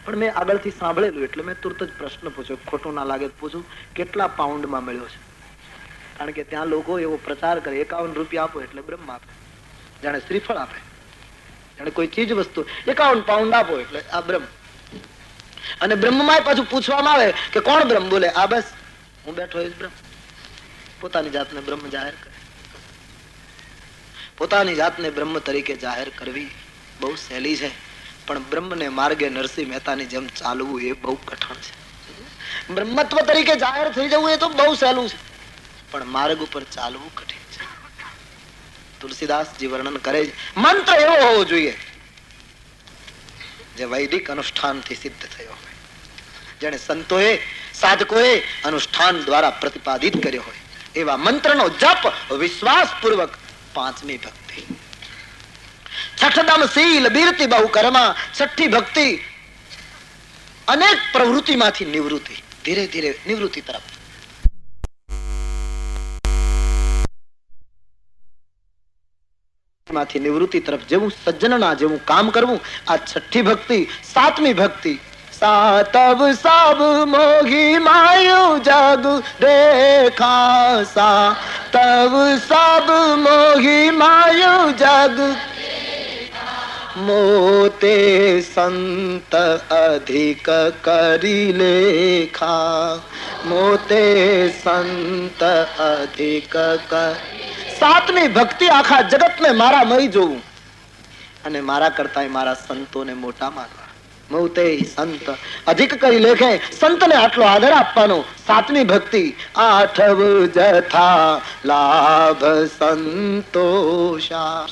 પણ મેં આગળથી સાંભળેલું એટલે મેં તુરત જ પ્રશ્ન પૂછ્યો, ખોટું ના લાગે પૂછું, કેટલા પાઉન્ડમાં મળ્યો છે? કારણ કે ત્યાં લોકો એવો પ્રચાર કરે 51 રૂપિયા આપો એટલે બ્રહ્મ આપે, જાણે શ્રીફળ આપે, જાણે કોઈ ચીજ વસ્તુ 51 પાઉન્ડ આપો એટલે આ બ્રહ્મ. અને બ્રહ્મમાં પાછું પૂછવામાં આવે કે કોણ બ્રહ્મ? બોલે આ બસ હું બેઠો એ જ બ્રહ્મ. પોતાની જાતને બ્રહ્મ જાહેર કરે. પોતાની જાતને બ્રહ્મ તરીકે જાહેર કરવી બહુ સહેલી છે, પણ બ્રહ્મને માર્ગે નરસિંહ મહેતાની જેમ ચાલવું એ બહુ કઠણ છે. બ્રહ્મત્વ તરીકે જાહેર થઈ જવું એ તો બહુ સહેલું છે, પણ માર્ગ ઉપર ચાલવું કઠિન છે. તુલસીદાસજી વર્ણન કરે છે, મંત્ર એવો હોવો જોઈએ જે વૈદિક અનુષ્ઠાનથી સિદ્ધ થયો હોય, જેને સંતોએ સાધકોએ અનુષ્ઠાન દ્વારા પ્રતિપાદિત કર્યો હોય એવા મંત્રનો જપ વિશ્વાસ પૂર્વક. પાંચમી ભક્તિ છઠદમ શીલ બીરતી બહુ કર્મા. છઠ્ઠી ભક્તિ અનેક પ્રવૃત્તિમાંથી નિવૃત્તિ, ધીરે ધીરે નિવૃત્તિ તરફ. માંથી નિવૃત્તિ તરફ જેવું સજ્જનના જેવું કામ કરવું, આ છઠ્ઠી ભક્તિ. સાતમી ભક્તિ સાતવ સબ મોહી માયુ જગ દેખા. સાતવ સબ મોહી માયુ જગ મોતે સંત અધિક કરી લેખા. મોતે સંત અધિક કર. સાતમી ભક્તિ આખા જગતને મારા મય જોવું અને મારા કરતા મારા સંતોને મોટા માનવા. મોતે સંત અધિક કરી લેખે, સંતને આટલો આદર આપવાનો. સાતમી ભક્તિ આઠવ જથા લાભ સંતોષા.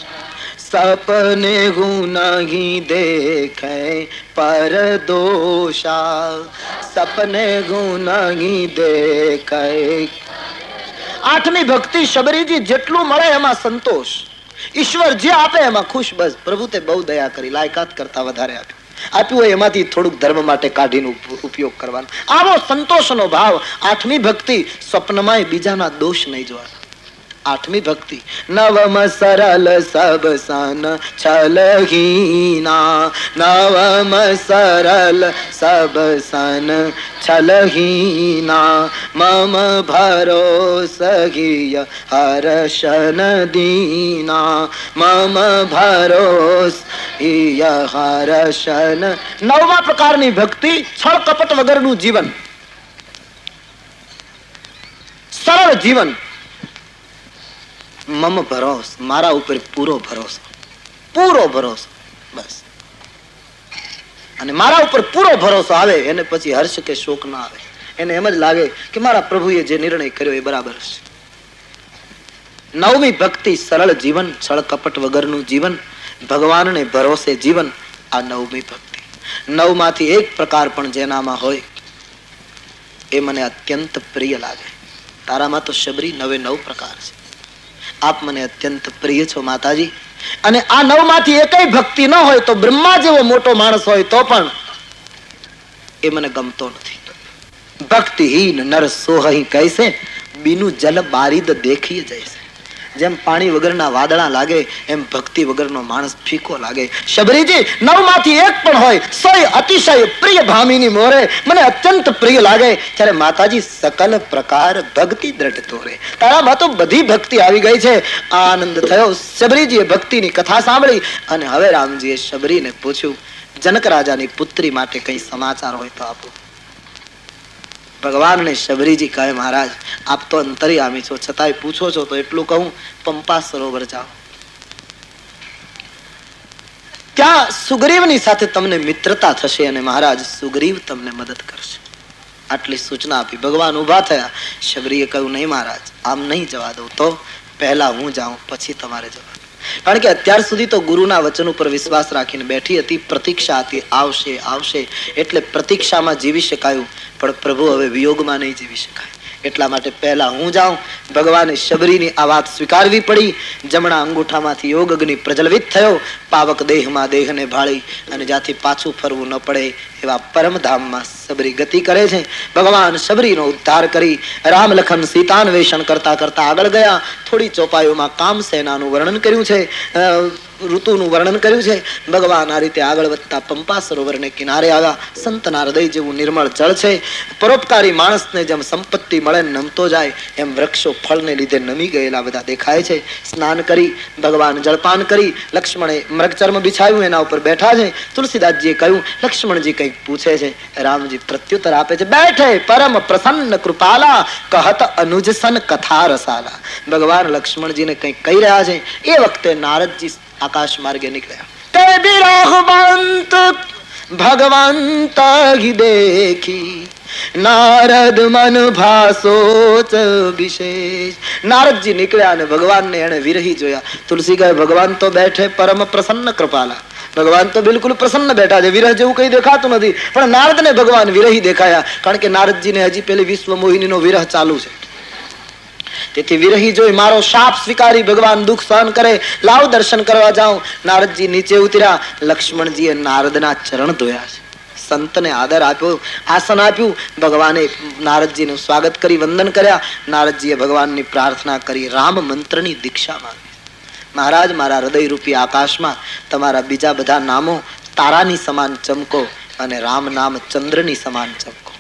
સપને હું નહીં દેખે પર દોષા. સપને હું નહીં દેખે. આઠમી ભક્તિ શબરીજી જેટલું મળે એમાં સંતોષ. ઈશ્વર જે આપે એમાં ખુશ. બસ પ્રભુ તે બહુ દયા કરી, લાયકાત કરતા વધારે આપ્યું હોય એમાંથી થોડુંક ધર્મ માટે કાઢીને ઉપયોગ કરવાનો. આવો સંતોષનો ભાવ. આઠમી ભક્તિ સ્વપ્નમાં બીજાના દોષ નહીં જોવાના. આઠમી ભક્તિ નવમ સરલ સબ સન છલહીના. નવમ સરલ સબ સન છલહીના. મમ ભરોસહિય હર્ષન દીના. મમ ભરોસહિય હર્ષન. નવમા પ્રકારની ભક્તિ છળ કપટ વગરનું જીવન, સરળ જીવન. મમ ભરોસ, મારા ઉપર પૂરો ભરોસો, પૂરો ભરોસો. બસ. અને મારા ઉપર પૂરો ભરોસો આવે એને પછી હર્ષ કે શોક ના આવે. એને એમ જ લાગે કે મારા પ્રભુએ જે નિર્ણય કર્યો એ બરાબર છે. નવમી ભક્તિ સરળ જીવન, છળ કપટ વગરનું જીવન, ભગવાનને ભરોસે જીવન. આ નવમી ભક્તિ. નવમાંથી એક પ્રકાર પણ જેનામાં હોય એ મને અત્યંત પ્રિય લાગે. તારામાં તો શબરી 9 પ્રકાર છે. આપ મને અત્યંત પ્રિય છો માતાજી. અને આ 9 માંથી એકય ભક્તિ ન હોય તો બ્રહ્મા જેવો મોટો માણસ હોય તો પણ એ મને ગમતો નથી. ભક્તિહીન નર સોહી કૈસે, બીનું જલ બારીદ દેખી જૈસે. જેમ પાણી વગરના વાદળા લાગે એમ ભક્તિ વગરનો માણસ ફીકો લાગે. શબરીજી 9 માંથી એક પણ હોય સોય અતિશય પ્રિય ભામીની મોરે. મને અત્યંત પ્રિય લાગે. ત્યારે માતાજી સકલ પ્રકાર ભક્તિ દ્રઢ તોરે. તારામાં તો બધી ભક્તિ આવી ગઈ છે. આનંદ થયો. શબરીજીએ ભક્તિની કથા સાંભળી અને હવે રામજીએ શબરીને પૂછ્યું, જનક રાજાની પુત્રી માટે કઈ સમાચાર હોય તો આપો. ભગવાનને શબરીજી કહે, મહારાજ આપ તો અંતર્યામી છો, છતાંય પૂછો છો તો એટલું કહું, પંપા સરોવર જાઓ. ત્યાં સુગ્રીવની સાથે તમને મિત્રતા થશે અને મહારાજ સુગ્રીવ તમને મદદ કરશે. આટલી સૂચના આપી. ભગવાન ઉભા થયા. શબરીએ કહ્યું, નહીં મહારાજ, આમ નહીં જવા દઉં. તો પહેલા હું જાઉં પછી તમારે જવા. કારણ કે અત્યાર સુધી તો ગુરુના વચન ઉપર વિશ્વાસ રાખીને બેઠી હતી, પ્રતીક્ષા હતી, આવશે આવશે એટલે પ્રતીક્ષામાં જીવી શકાયું. પણ પ્રભુ હવે વિયોગમાં નહીં જીવી શકાય. એટલા માટે પહેલા હું જાઉં. ભગવાને શબરીની આ વાત સ્વીકારવી પડી. જમણા અંગૂઠામાંથી યોગ અગ્નિ પ્રજ્વલિત થયો. પાવક દેહમાં દેહને ભાળી અને જ્યાંથી પાછું ફરવું ન પડે એવા પરમધામમાં સબરી ગતિ કરે છે. ભગવાન સબરીનો ઉદ્ધાર કરી રામ લખન સીતાન્વેષણ કરતા કરતા આગળ ગયા. થોડી ચોપાઈઓમાં કામસેનાનું વર્ણન કર્યું છે, ઋતુનું વર્ણન કર્યું છે. ભગવાન આ રીતે આગળ વધતા પંપા સરોવરને કિનારે આવ્યા. સંતના હૃદય જેવું નિર્મળ જળ છે. પરોપકારી માણસને જેમ સંપત્તિ મળે નમતો જાય એમ વૃક્ષો ફળને લીધે નમી ગયેલા બધા દેખાય છે. સ્નાન કરી ભગવાન જળપાન કરી લક્ષ્મણે મૃગચર્મ બિછાવ્યું, એના ઉપર બેઠા છે. તુલસીદાસજીએ કહ્યું, લક્ષ્મણજી કંઈક પૂછે છે. રામજી પ્રત્યુત્તર આપે છે, બેઠે પરમ પ્રસન્ન કૃપાલા કહત અનુજ સન કથા રસાલા. ભગવાન લક્ષ્મણજીને કંઈક કહી રહ્યા છે. એ વખતે નારદજી આકાશ માર્ગે નીકળ્યા. તે બિરહવંત ભગવંત દેખી નારદ મન ભાસોચ વિશેષ. નારદજી નીકળ્યા અને ભગવાનને એને વિરહી જોયા. તુલસી કહે, ભગવાન તો બેઠે પરમ પ્રસન્ન કૃપાલા. ભગવાન તો બિલકુલ પ્રસન્ન બેઠા છે, વિરહ જેવું કઈ દેખાતું નથી. પણ નારદને ભગવાન વિરહી દેખાયા, કારણ કે નારદજીને હજી પેલી વિશ્વ મોહિનીનો વિરહ ચાલુ છે. તેથી વિરહી જોઈ મારો શાપ સ્વીકારી ભગવાન દુઃખ સહન કરે, લાવ દર્શન કરવા જાઉં. નારદજી નીચે ઉતર્યા. લક્ષ્મણજીએ નારદના ચરણ ધોયા છે, સંતને આદર આપ્યો, આસન આપ્યું. ભગવાને નારદજીનું સ્વાગત કરી વંદન કર્યા. નારદજીએ ભગવાનની પ્રાર્થના કરી, રામ મંત્રની દીક્ષા માંગી. મહારાજ, મારા હૃદય રૂપી આકાશમાં તમારા બીજા બધા નામો તારાની સમાન ચમકો અને રામ નામ ચંદ્રની સમાન ચમકો.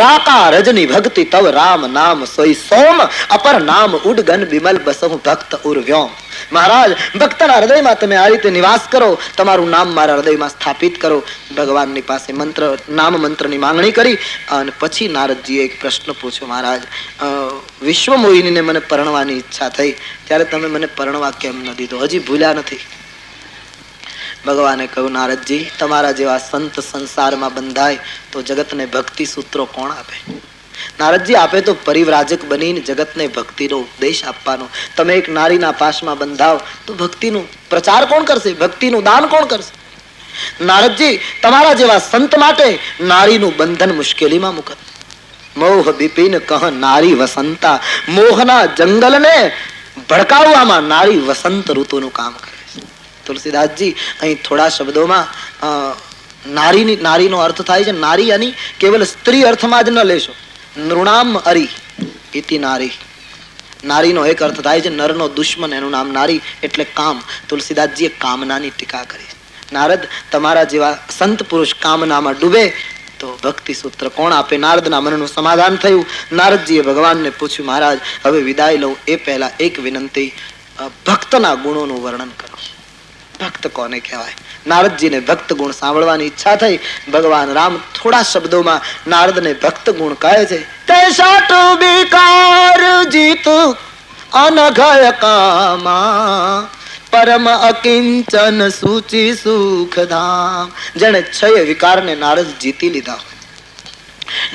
રાકા રજની ભક્તિ તવ રામ નામ સોઈ સોમ અપર નામ ઉડગન બિમલ બસહુ ભક્ત ઉર્વ્યોમ. મહારાજ, ભક્તના હૃદયમાં તમે આ રીતે નિવાસ કરો, તમારું નામ મારા હૃદયમાં સ્થાપિત કરો. ભગવાનની પાસે મંત્ર નામ મંત્રની માંગણી કરી અને પછી નારદજીએ એક પ્રશ્ન પૂછ્યો, મહારાજ, વિશ્વ મોહિનીને મને પરણવાની ઈચ્છા થઈ, ત્યારે તમે મને પરણવા કેમ ન દીધો? હજી ભૂલ્યા નથી? ભગવાને કહ્યું, નારદજી, તમારા જેવા સંત સંસારમાં બંધાય તો જગતને ભક્તિ સૂત્રો કોણ આપે? નારદજી, આપે તો પરિવ્રાજક બનીને જગતને ભક્તિનો ઉપદેશ આપવાનો. તમે એક નારીના પાશમાં બંધાવ તો ભક્તિનો પ્રચાર કોણ કરશે? ભક્તિનું દાન કોણ કરશે? નારદજી, તમારા જેવા સંત માટે નારીનું બંધન મુશ્કેલીમાં મુકત. મોહ બિપિન કહ નારી વસંતા. મોહના જંગલને ભડકાવવામાં નારી વસંત ઋતુનું કામ કરે. તુલસીદાસજી અહીં થોડા શબ્દોમાં નારીનો અર્થ થાય છે. નારી યાની કેવલ સ્ત્રી અર્થમાં જ ન લેશો. નૃણામ અરી ઇતિ નારી. નારીનો એક અર્થ થાય છે નરનો દુશ્મન, એનું નામ નારી એટલે કામ. તુલસીદાસજીએ કામનાની ટીકા કરી. નારદ, તમારા જેવા સંત પુરુષ કામનામાં ડૂબે તો ભક્તિ સૂત્ર કોણ આપે? નારદના મનનું સમાધાન થયું. નારદજીએ ભગવાનને પૂછ્યું, મહારાજ, હવે વિદાય લઉં એ પહેલા એક વિનંતી, ભક્તના ગુણોનું વર્ણન કરો. ભક્ત કોને કહેવાય? નારદજીને ભક્ત ગુણ સાંભળવાની ઈચ્છા થઈ. ભગવાન રામ થોડા શબ્દોમાં નારદને ભક્ત ગુણ કહે છે. તે સાટ વિકાર જીત અનઘય કામા પરમ અકિંચન સૂચિ સુખધામ. જેને 6 વિકારને નારદ જીતી લીધા હોય,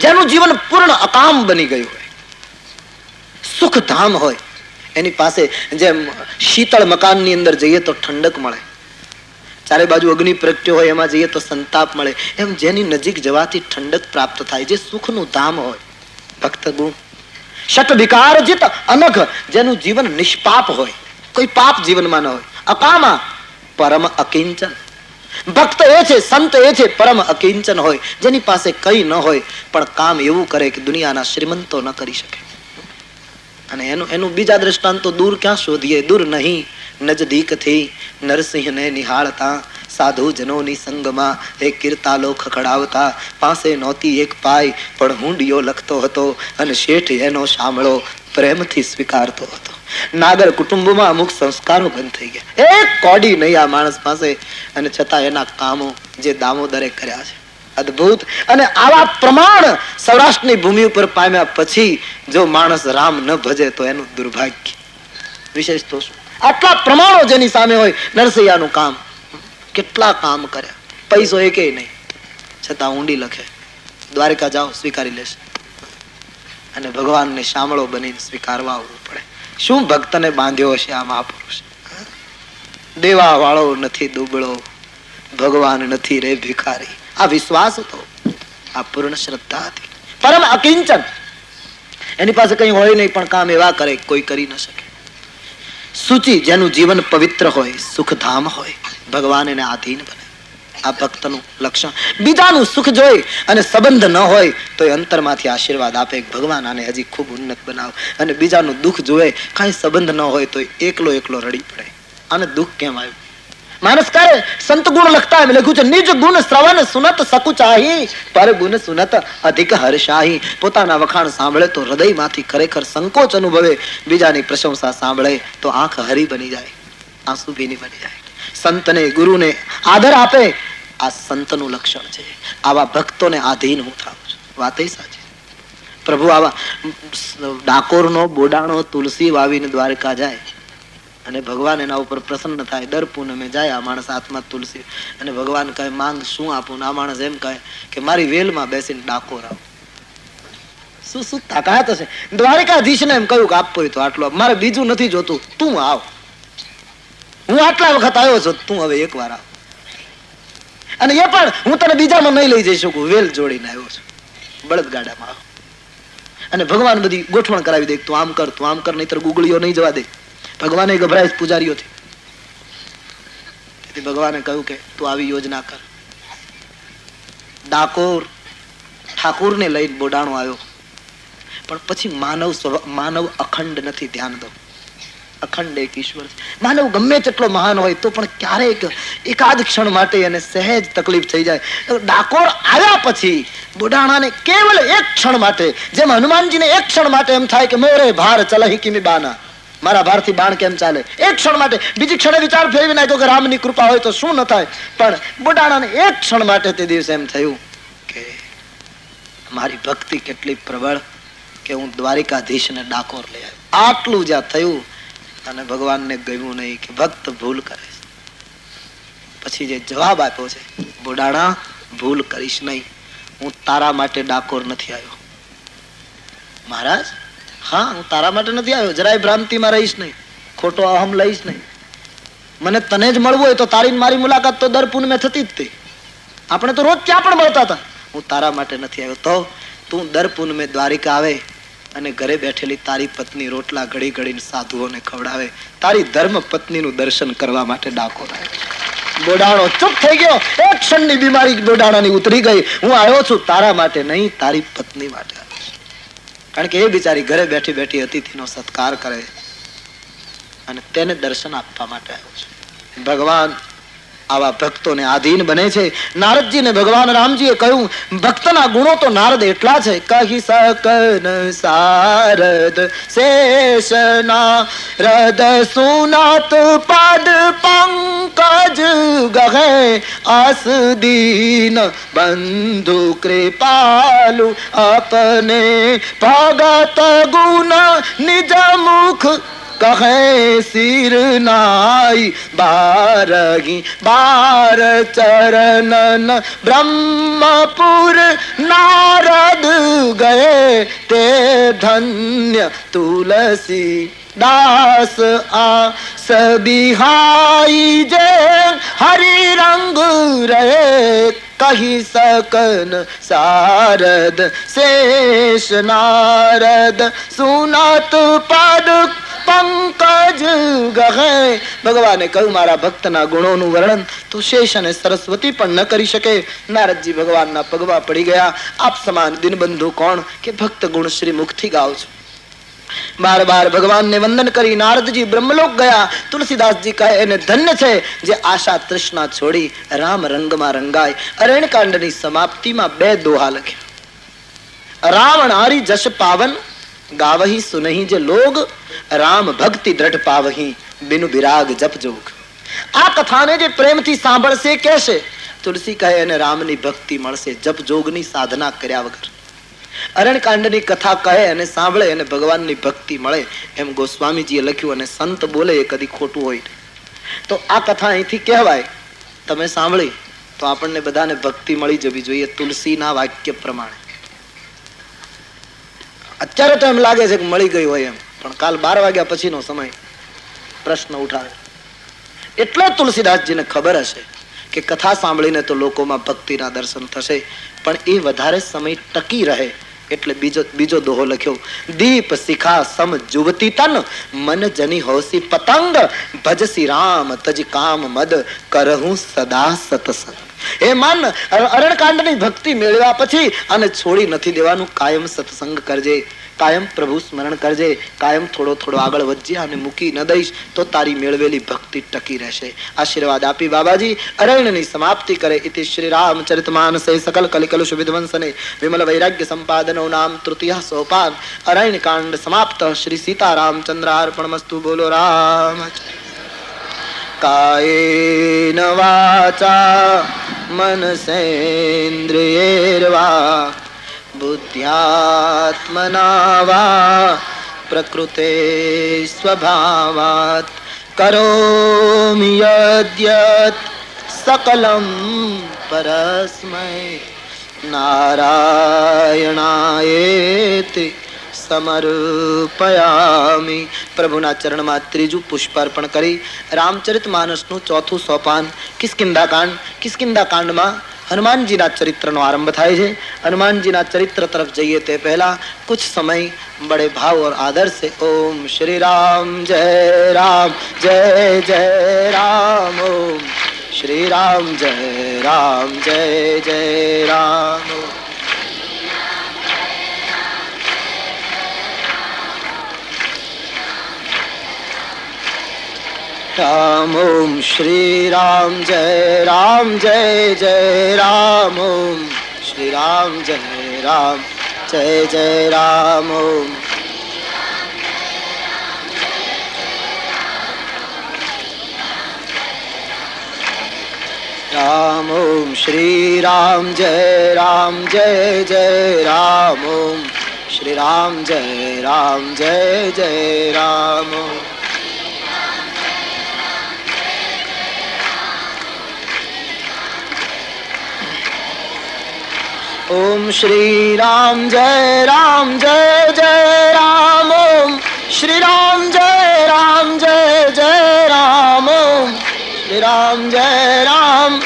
જેનું જીવન પૂર્ણ અકામ બની ગયું હોય, સુખધામ હોય, એની પાસે જેમ શીતળ મકાનની અંદર જઈએ તો ઠંડક મળે, ચારે બાજુ અગ્નિ પ્રગટ્યો હોય એમાં જઈએ તો સંતાપ મળે, એમ જેની નજીક જવાથી ઠંડક પ્રાપ્ત થાય, જે સુખનું ધામ હોય, ભક્ત ગુણ. શત વિકાર જીત અનઘ, જેનું જીવન નિષ્પાપ હોય, કોઈ પાપ જીવનમાં ન હોય. અકામા પરમ અકિંચન. ભક્ત એ છે, સંત એ છે પરમ અકિંચન હોય, જેની પાસે કઈ ન હોય પણ કામ એવું કરે કે દુનિયાના શ્રીમંતો ન કરી શકે. અને એનું બીજા દ્રષ્ટાંતો દૂર ક્યાં શોધીએ? દૂર નહીં, નજદીક થી નરસિંહને નિહાળતા, સાધુ જનોની સંગમાં એક કીર્તાલો ખખડાવતા, પાસે નહોતી એક પાય પણ હુંડિયો લખતો હતો અને શેઠ એનો સાંભળો પ્રેમથી સ્વીકારતો હતો. નાગર કુટુંબમાં અમુક સંસ્કારો બંધ થઈ ગયા. એક કોડી નહીં આ માણસ પાસે, અને છતાં એના કામો જે દામોદરે કર્યા છે અદ્ભુત. અને આવા પ્રમાણ સૌરાષ્ટ્રની ભૂમિ ઉપર પામ્યા પછી જો માણસ રામ ન ભજે તો એનું દુર્ભાગ્ય. વિશેષ તો શું, આટલા પ્રમાણો જેની સામે હોય. નરસૈયાનું કામ, કેટલા કામ કર્યા, પૈસો એકે નહીં, છતાં ઊંડી લખે. દ્વારકા જાઓ સ્વીકારી લેશે, અને ભગવાનને શામળો બનીને સ્વીકારવા આવવું પડે. શું ભક્તને બાંધ્યો હશે આ મહાપુરુષ? દેવા વાળો નથી દુબળો, ભગવાન નથી રે ભિખારી. આ વિશ્વાસ હતો, આ પૂર્ણ શ્રદ્ધા હતી. પરમ અકિંચન, એની પાસે કઈ હોય નહીં પણ કામ એવા કરે કોઈ કરી ન શકે. સૂચિ, જેનું જીવન પવિત્ર હોય, સુખધામ હોય, ભગવાન એને આધીન બને. આ ભક્તનું લક્ષણ. બીજાનું સુખ જોઈ અને સંબંધ ન હોય તો એ અંતરમાંથી આશીર્વાદ આપે, ભગવાન આને હજી ખૂબ ઉન્નત બનાવ. અને બીજાનું દુઃખ જોવે, કાંઈ સંબંધ ન હોય તો એકલો એકલો રડી પડે, આને દુઃખ કેમ આવ્યું? માનસકારે સંત ગુણ લખતા એમ લખ્યું છે, નિજ ગુણ શ્રવણ સુનત સકુચાહી, પર ગુણ સુનત અધિક હર્ષાહી. પોતાના વખાણ સાંભળે તો હૃદયમાંથી ખરેખર સંકોચ અનુભવે, બીજાની પ્રશંસા સાંભળે તો આંખ હરી બની જાય, આંસુ ભીની બની જાય. સંતને ગુરુને આદર આપે, આ સંતનું લક્ષણ છે. આવા ભક્તોને આધીન હું થાઉં છું. વાત સાચી. પ્રભુ આવા ડાકોરનો બોડાણો તુલસી વાવીને દ્વારકા જાય અને ભગવાન એના ઉપર પ્રસન્ન થાય. દર પૂનમે જાય આ માણસ હાથમાં તુલસી, અને ભગવાન કહે માંગ શું આપું? આ માણસ એમ કહે કે મારી વેલમાં બેસીને ડાકોર આવ. શું શું તાકાત હશે? દ્વારકાધીશને એમ કહ્યું કે આપવો હોય તો આટલો, મારે બીજું નથી જોતું, તું આવ. હું આટલા વખત આવ્યો છું, તું હવે એકવાર આવ. અને એ પણ હું તને બીજામાં નહીં લઈ જઈ શકું, વેલ જોડીને આવ્યો છું, બળદગાડામાં આવ. અને ભગવાન બધી ગોઠવણ કરાવી દે, તું આમ કર, તું આમ કર, નહીતર ગુગળીઓ નહીં જવા દે. ભગવાને ગભરાય પૂજારીઓથી. તેથી ભગવાને કહ્યું કે તું આવી યોજના કર. ડાકોર ઠાકુરને લઈને બોડાણો આવ્યો, પણ પછી માનવ અખંડ નથી. ધ્યાન દો, અખંડ એક ઈશ્વર છે. માનવ ગમે તેટલો મહાન હોય તો પણ ક્યારેક એકાદ ક્ષણ માટે એને સહેજ તકલીફ થઈ જાય. ડાકોર આવ્યા પછી બોડાણાને કેવલ એક ક્ષણ માટે, જેમ હનુમાનજીને એક ક્ષણ માટે એમ થાય કે મોરે ભાર ચલહી કિમી બાના, મારા ભારથી બાણ કેમ ચાલે, એક ક્ષણ માટે. બીજી ક્ષણે વિચાર ફેરવી નાખ્યો કે રામની કૃપા હોય તો શું ન થાય. પણ બોડાણાને એક ક્ષણ માટે તે દિવસે એમ થયું કે મારી ભક્તિ કેટલી પ્રબળ કે હું દ્વારિકાધીશને ડાકોર લઈ આવ્યો. આટલું જ્યાં થયું અને ભગવાનને ગમ્યું નહીં કે ભક્ત ભૂલ કરે. પછી જે જવાબ આપ્યો છે, બોડાણા ભૂલ કરીશ નહીં, હું તારા માટે ડાકોર નથી આવ્યો. મહારાજ, હા, હું તારા માટે નથી આવ્યો, જરાય ભ્રાંતિમાં રહીશ નહીં, ખોટો અહમ લઈશ નહીં. મને તને જ મળવું હોય તો તારી મારી મુલાકાત તો દર પૂનમે થતી જ હતી, આપણે તો રોજ ત્યાં પણ મળતા હતા. હું તારા માટે નથી આવ્યો. તો તું દર પૂનમે દ્વારિકા આવે અને ઘરે બેઠેલી તારી પત્ની રોટલા ઘડી ઘડીને સાધુઓને ખવડાવે, તારી ધર્મ પત્નીનું દર્શન કરવા માટે ડાકોર આવ્યો. બોડાણો ચૂપ થઈ ગયો. એક ક્ષણની બીમારી બોડાણાની ઉતરી ગઈ. હું આવ્યો છું તારા માટે નહીં, તારી પત્ની માટે. કારણ કે એ બિચારી ઘરે બેઠી બેઠી અતિથિનો સત્કાર કરે અને તેને દર્શન આપવા માટે આવ્યો છે. ભગવાન આવા ભક્તોને આધીન બને છે. નારદજીને ભગવાન રામજીએ કહ્યું, ભક્તના ગુણો તો નારદ એટલા છે, કહી શકન સારદ શેષના રદ સુનાત પદ પંકજ ગહે આસ દીન બંધુ કૃપાલુ આપને ભગત ગુણ નિજ મુખ કહે સિર નાઈ બારહી બાર ચરણન બ્રહ્મપુર નારદ ગયે તે ધન્ય તુલસી દાસ આ સબિહાઈ જે હરિ રંગ રહે કહી શકન સારદ શેષ નારદ સુનત પદ પંકજ ગહે. ભગવાને કહ્યું, મારા ભક્તના ગુણોનું વર્ણન તો શેષ અને સરસ્વતી પણ ન કરી શકે. નારદજી ભગવાનના પગમાં પડી ગયા. આપ સમાન દિનબંધુ કોણ કે ભક્ત ગુણ શ્રી મુખથી ગાવ છું. બાર બાર ભગવાનને વંદન કરી નારદજી બ્રહ્મલોક ગયા. તુલસીદાસજી કહે એને ધન્ય છે જે આશા તૃષ્ણા છોડી રામ રંગમાં રંગાય. અરણ્યકાંડની સમાપ્તિમાં 2 દોહા લખ્યા. રાવણ હારી જશ પાવન ગાવહી સુનહી જે લોગ, રામ ભક્તિ દ્રઢ પાવહી બિનુ વિરાગ જપ જોગ. આ કથાને જે પ્રેમથી સાંભળશે કહેશે, તુલસી કહે એને રામની ભક્તિ મળશે જપ જોગની સાધના કર્યા વગર. અરણ્યકાંડની કથા કહે અને સાંભળે અને ભગવાનની ભક્તિ મળે, એમ ગોસ્વામીજીએ લખ્યું. અને સંત બોલે એ કદી ખોટું હોય. તો આ કથા અહીંથી કહેવાય, તમે સાંભળી તો આપણને બધાને ભક્તિ મળી જવી જોઈએ તુલસીના વાક્ય પ્રમાણે. અત્યારે તો એમ લાગે છે કે મળી ગઈ હોય એમ, પણ કાલ 12 વાગ્યા પછીનો સમય પ્રશ્ન ઉઠાવે. એટલે તુલસીદાસજીને ખબર હશે કે કથા સાંભળીને તો લોકોમાં ભક્તિના દર્શન થશે, પણ એ વધારે સમય ટકી રહે એટલે બીજો દોહો લખ્યો, દીપ શિખા સમ જુવતી તન મન જની હોસી પતંગ ભજસી રામ તજ કામ મદ કરહું સદા સતસંગ. એ મન અરણકાંડની ભક્તિ મેળવ્યા પછી અને છોડી નથી દેવાનું. કાયમ સત્સંગ કરજે, કાયમ પ્રભુ સ્મરણ કરજે, કાયમ થોડો થોડો આગળ વધજે અને મૂકી ન દઈશ તો તારી મેળવેલી ભક્તિ ટકી રહેશે. આશીર્વાદ આપી બાબાજી અરણ્યની સમાપ્તિ કરે. ઇતિ શ્રી રામચરિતમાનસે સકલ કલિકલુષ વિધ્વંસને વિમલ વૈરાગ્ય સંપાદનો નામ તૃતીય સોપાન. અરણ્ય કાંડ સમાપ્ત. શ્રી સીતારામચંદ્રાર્પણમસ્તુ. બોલો રામ. કાયેન વાચા મનસેન્દ્રિયૈર્વા બુદ્ધ્યાત્મના વા પ્રકૃતે સ્વભાવાત કરોમિ યદ્યત સકલં પરસ્મૈ નારાયણાયેતિ સમર્પયામિ. પ્રભુના ચરણમાં ત્રીજું પુષ્પાર્પણ કરી રામચરિતમાનસનું ચોથું સોપાન કિષ્કિંધા કાંડ. કિષ્કિંધા કાંડમાં હનુમાનજીના ચરિત્રનો આરંભ થાય છે. હનુમાનજીના ચરિત્ર તરફ જઈએ તે પહેલા कुछ समय बड़े भाव और आदर से ओम श्री राम जय राम ओम श्री राम जय राम राम ओम श्री राम जय राम ओम श्री राम जय राम ओम राम ओम श्री राम जय राम ओम श्री राम जय राम ओम ओम श्री राम जय राम ओम श्री राम जय राम ओम श्री राम जय राम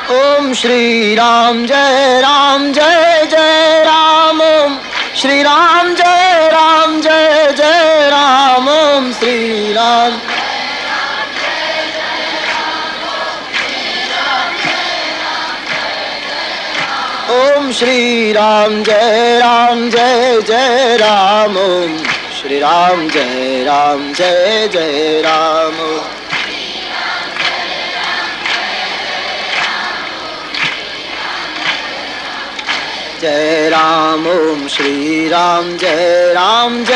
ओम श्री राम जय राम ओम श्री राम जय राम ओम श्री राम ओम श्री राम जय राम ओम श्री राम जय राम ओम जय राम ओम श्री राम जय राम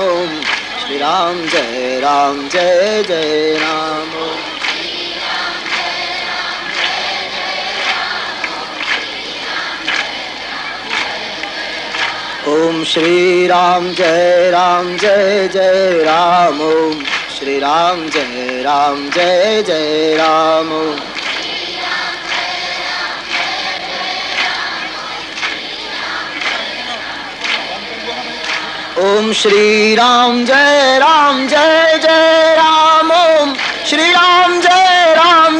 ओम श्री राम जय राम ओम ओम श्री राम जय राम ओम श्री राम जय राम ओम ओम श्री राम जय राम ओम श्री राम जय राम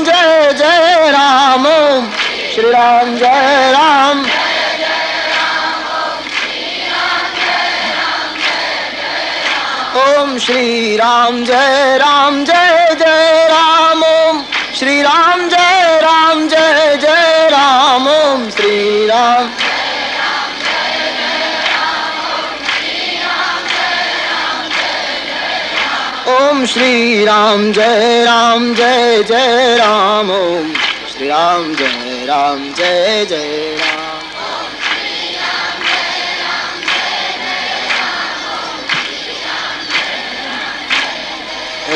ओम श्री राम जय राम ओम श्री राम जय राम ओम श्री राम जय राम ओम श्री राम ओम श्री राम जय राम ओम श्री राम जय राम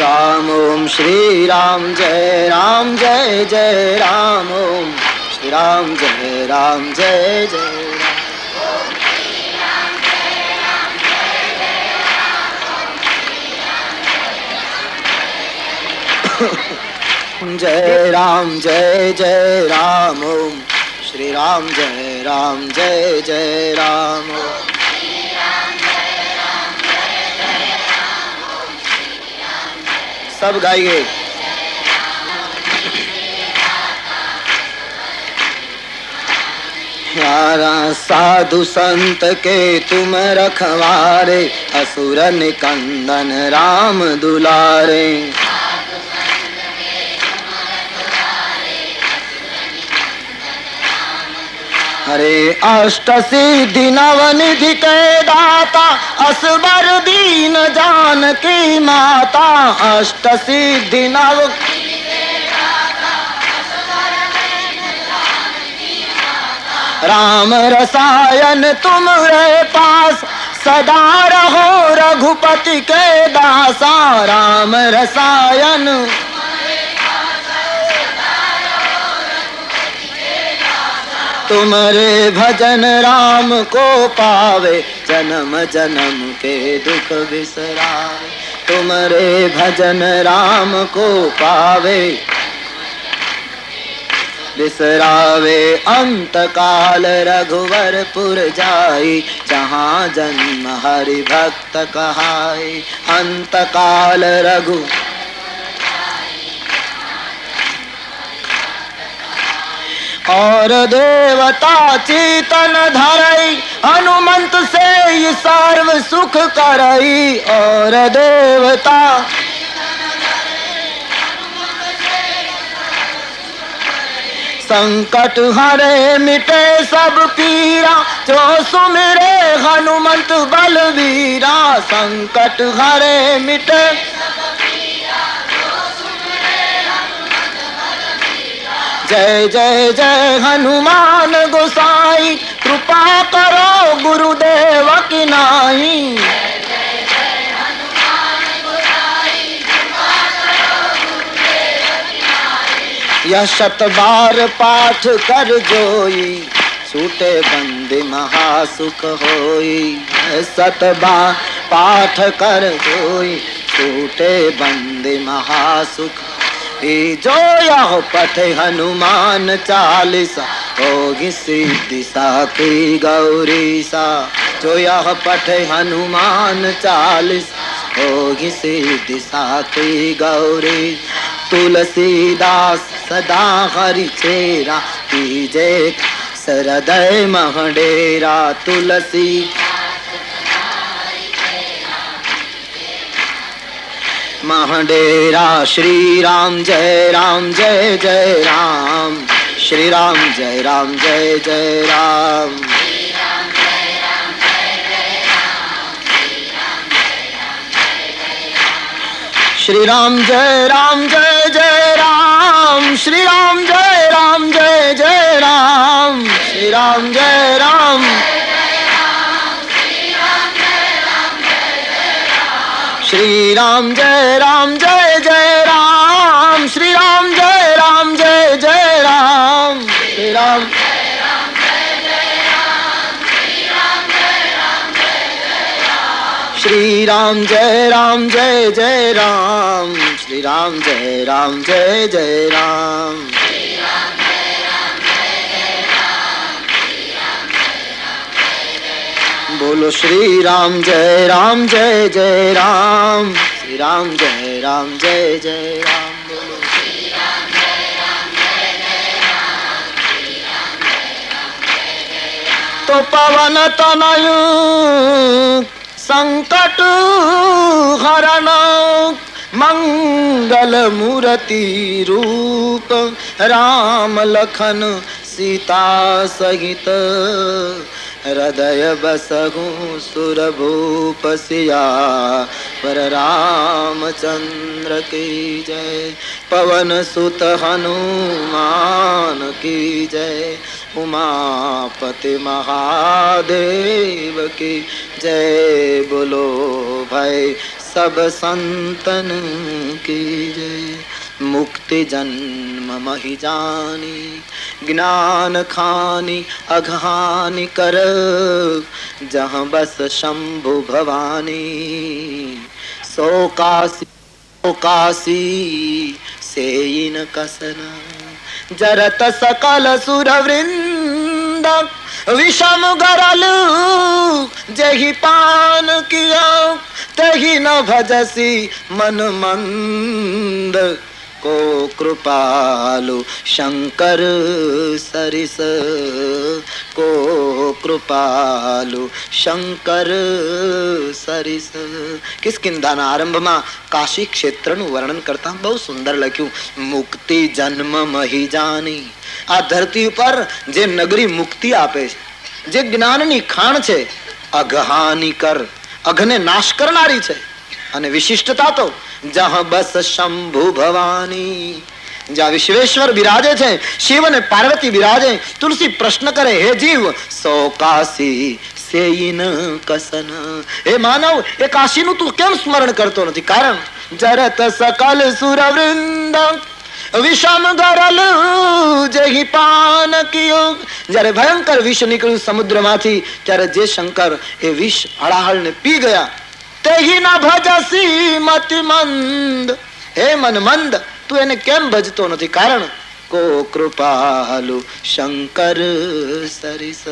राम ओम श्री राम जय राम ओम श्री राम जय राम जय राम ओम श्री राम जय राम ओम सब गाइए यारा साधु संत के तुम रखवारे, असुर निकंदन राम दुलारे। हरे अष्ट सिद्धि नवनिधि के दाता, असबर दीन जानकी माता। अष्ट सिद्धि नव राम रसायन तुम्हारे पास, सदा रहो रघुपति के दासा। राम रसायन तुम्हारे भजन राम को पावे, जन्म जन्म के दुख बिसरावे। तुम्हारे भजन राम को पावे, बिसरावे। अंत काल रघुवरपुर जाई, जहाँ जन्म हरि भक्त कहाई। अंत काल रघु और देवता चेतन धरई, हनुमंत से सर्व सुख करई। और देवता संकट हरे मिटे सब पीरा, जो सुमिरे हनुमंत बलवीरा। संकट हरे मिटे जय जय जय हनुमान गोसाई, कृपा करो गुरुदेव की नाई। यह शत बार पाठ कर जोई, छूटे बंदी महासुख होई। शत बार पाठ कर जोई, छूटे बंदी महासुख। जो यह पठे हनुमान चालीसा, होगी सिद्धि साखी गौरी सा। जो यह पठे हनुमान चालीसा, होगी सिद्धि साखी गौरी। तुलसीदास सदा हरि चेरा, कीजे सरदय महडेरा। तुलसी महडेरा। श्री राम जय जय राम, श्री राम जय जय राम। श्री राम जय जय राम, श्री राम जय जय राम। श्री राम जय राम, श्री राम जय जय राम। श्री राम जय जय राम। श्री राम श्री राम जय जय राम। श्री राम जय जय राम। बोलो श्री राम जय जय राम। श्री राम जय जय राम। बोलो तो पवन तनयु संकट हरण, मंगल मूर्ति रूप। राम लखन सीता सहित, हृदय बसहु सुरभूप सिया। पर रामचंद्र की जय। पवन सुत हनुमान की जय। उमापति महादेव की जय। बोलो भाई सब संतन की जय। मुक्ति जन्म महि जानी, ज्ञान खानी अघानी कर। जहाँ बस शंभु भवानी, सो काशी से इन कसना। जरत सकल सुर वृंद, विषम गरल जही पान किया। तही न भजसी मन मंद, को कृपालु शंकर सरिस को कृपालु शंकर सरिस. કિષ્કિંધાના આરંભમાં કાશી ક્ષેત્રનું વર્ણન કરતા બહુ સુંદર લખ્યું. મુક્તિ જન્મ મહી જાની. આ ધરતી ઉપર જે નગરી મુક્તિ આપે છે, જે જ્ઞાનની ખાણ છે, અઘહાની કર, અઘને નાશ કરનારી છે. અને વિશિષ્ટતા તો જહાં બસ શંભુ ભવાની, જ્યાં વિશ્વેશ્વર બિરાજે છે, શિવ અને પાર્વતી બિરાજે. તુલસી પ્રશ્ન કરે, હે જીવ સો કાશી સેઈન કસન, હે માનવ એ કાશીનું તું કેમ સ્મરણ કરતો નથી? કારણ જરત સકલ સુરવૃંદ વિષમ ગરલ જહી પાન કિયો. જ્યારે ભયંકર વિષ નીકળ્યું સમુદ્રમાંથી, ત્યારે જે શંકર એ વિષ હળાહળ ને પી ગયા. તેહી ના ભજસી મતિ મંદ, હે મન મંદ તું એને કેમ ભજતો નથી? કારણ કો કૃપાલુ શંકર સરિસ,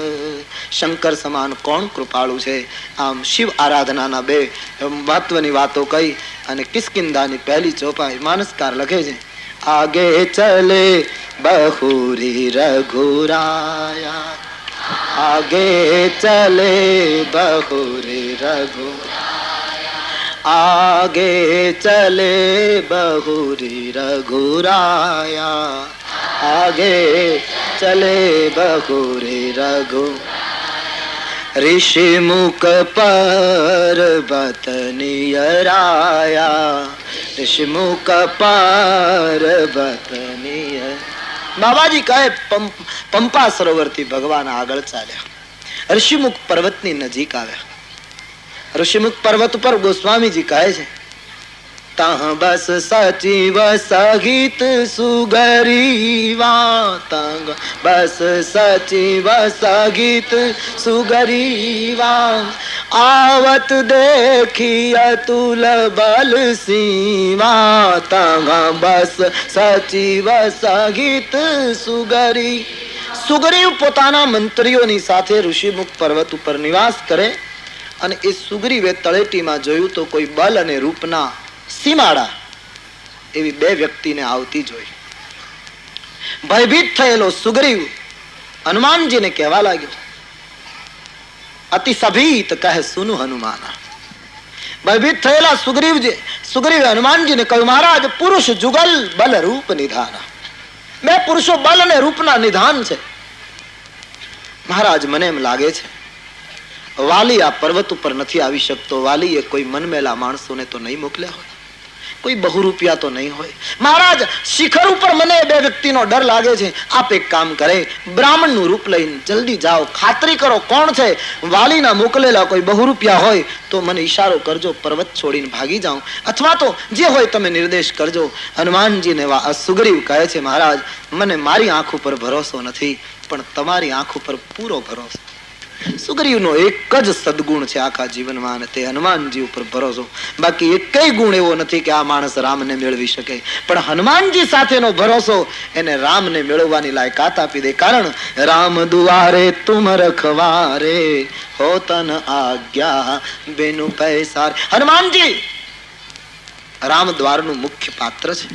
શંકર સમાન કોણ કૃપાળુ છે? આમ શિવ આરાધનાના બે મહત્વની વાતો કહી અને કિષ્કિંધાની પહેલી ચોપાઈ માનસકાર લખે છે. આગે ચલે બહુરી રઘુરાયા, આગે ચલે બહુરી રઘુ, आगे चले बहुरी रघुराया, आगे चले बहुरी रघु. ऋषि मुख पर्वत नियराया, ऋषि मुख पर्वत नियर. બાબાજી કહે પંપા સરોવરથી ભગવાન આગળ ચાલ્યા, ઋષિમુખ પર્વતની નજીક આવ્યા. ઋષિમુખ પર્વત ઉપર ગોસ્વામીજી કહે છે, તહ બસ સચિવ સહિત સુગરીવા, તંગ બસ સચિવ સહિત સુગરીવા, આવત દેખી અતુલ બલ સીવા, તંગ બસ સચિવ સહિત સુગરી. સુગ્રીવ પોતાના મંત્રીઓની સાથે ઋષિમુખ પર્વત ઉપર નિવાસ કરે અને એ સુગ્રીવે તળેટીમાં જોયું તો કોઈ બલ અને રૂપના સીમાડા એવી બે વ્યક્તિને આવતી જોઈ. ભયભીત થયેલો સુગ્રીવ હનુમાનજીને કહેવા લાગ્યો, અતિ સભીત કહે સુનુ હનુમાના. ભયભીત થયેલા સુગ્રીવે હનુમાનજીને કહ્યું, મહારાજ પુરુષ જુગલ બલ રૂપ નિધાના, બે પુરુષો બલ અને રૂપના નિધાન છે. મહારાજ મને એમ લાગે છે વાલી આ પર્વત ઉપર નથી આવી શકતો. વાલીએ કોઈ મનમેલા માણસોને તો નહીં મોકલ્યા હોય, કોઈ બહુરૂપિયા તો નહીં હોય. મહારાજ શિખર ઉપર મને બે વ્યક્તિનો ડર લાગે છે. આપ એક કામ કરે, બ્રાહ્મણનું રૂપ લઈને જલ્દી જાઓ, ખાતરી કરો કોણ છે. વાલીના મોકલેલા કોઈ બહુરૂપિયા હોય તો મને ઈશારો કરજો, પર્વત છોડીને ભાગી જાઉં, અથવા તો જે હોય તમે નિર્દેશ કરજો. હનુમાનજીને સુગ્રીવ કહે છે, મહારાજ મને મારી આંખ ઉપર ભરોસો નથી, પણ તમારી આંખ ઉપર પૂરો ભરોસો. સુગ્રીવનો એક જ સદગુણ છે આખા જીવનમાં, તે હનુમાનજી ઉપર ભરોસો. બાકી એકેય ગુણ એવો નથી કે આ માણસ રામને મેળવી શકે, પણ હનુમાનજી સાથેનો ભરોસો એને રામને મેળવવાની લાયકાત આપી દે. કારણ રામ દુઆરે તુમ રખવારે, હો તન આજ્ઞા બેનુ પૈસાર. હનુમાનજી રામ દ્વારનું મુખ્ય પાત્ર છે.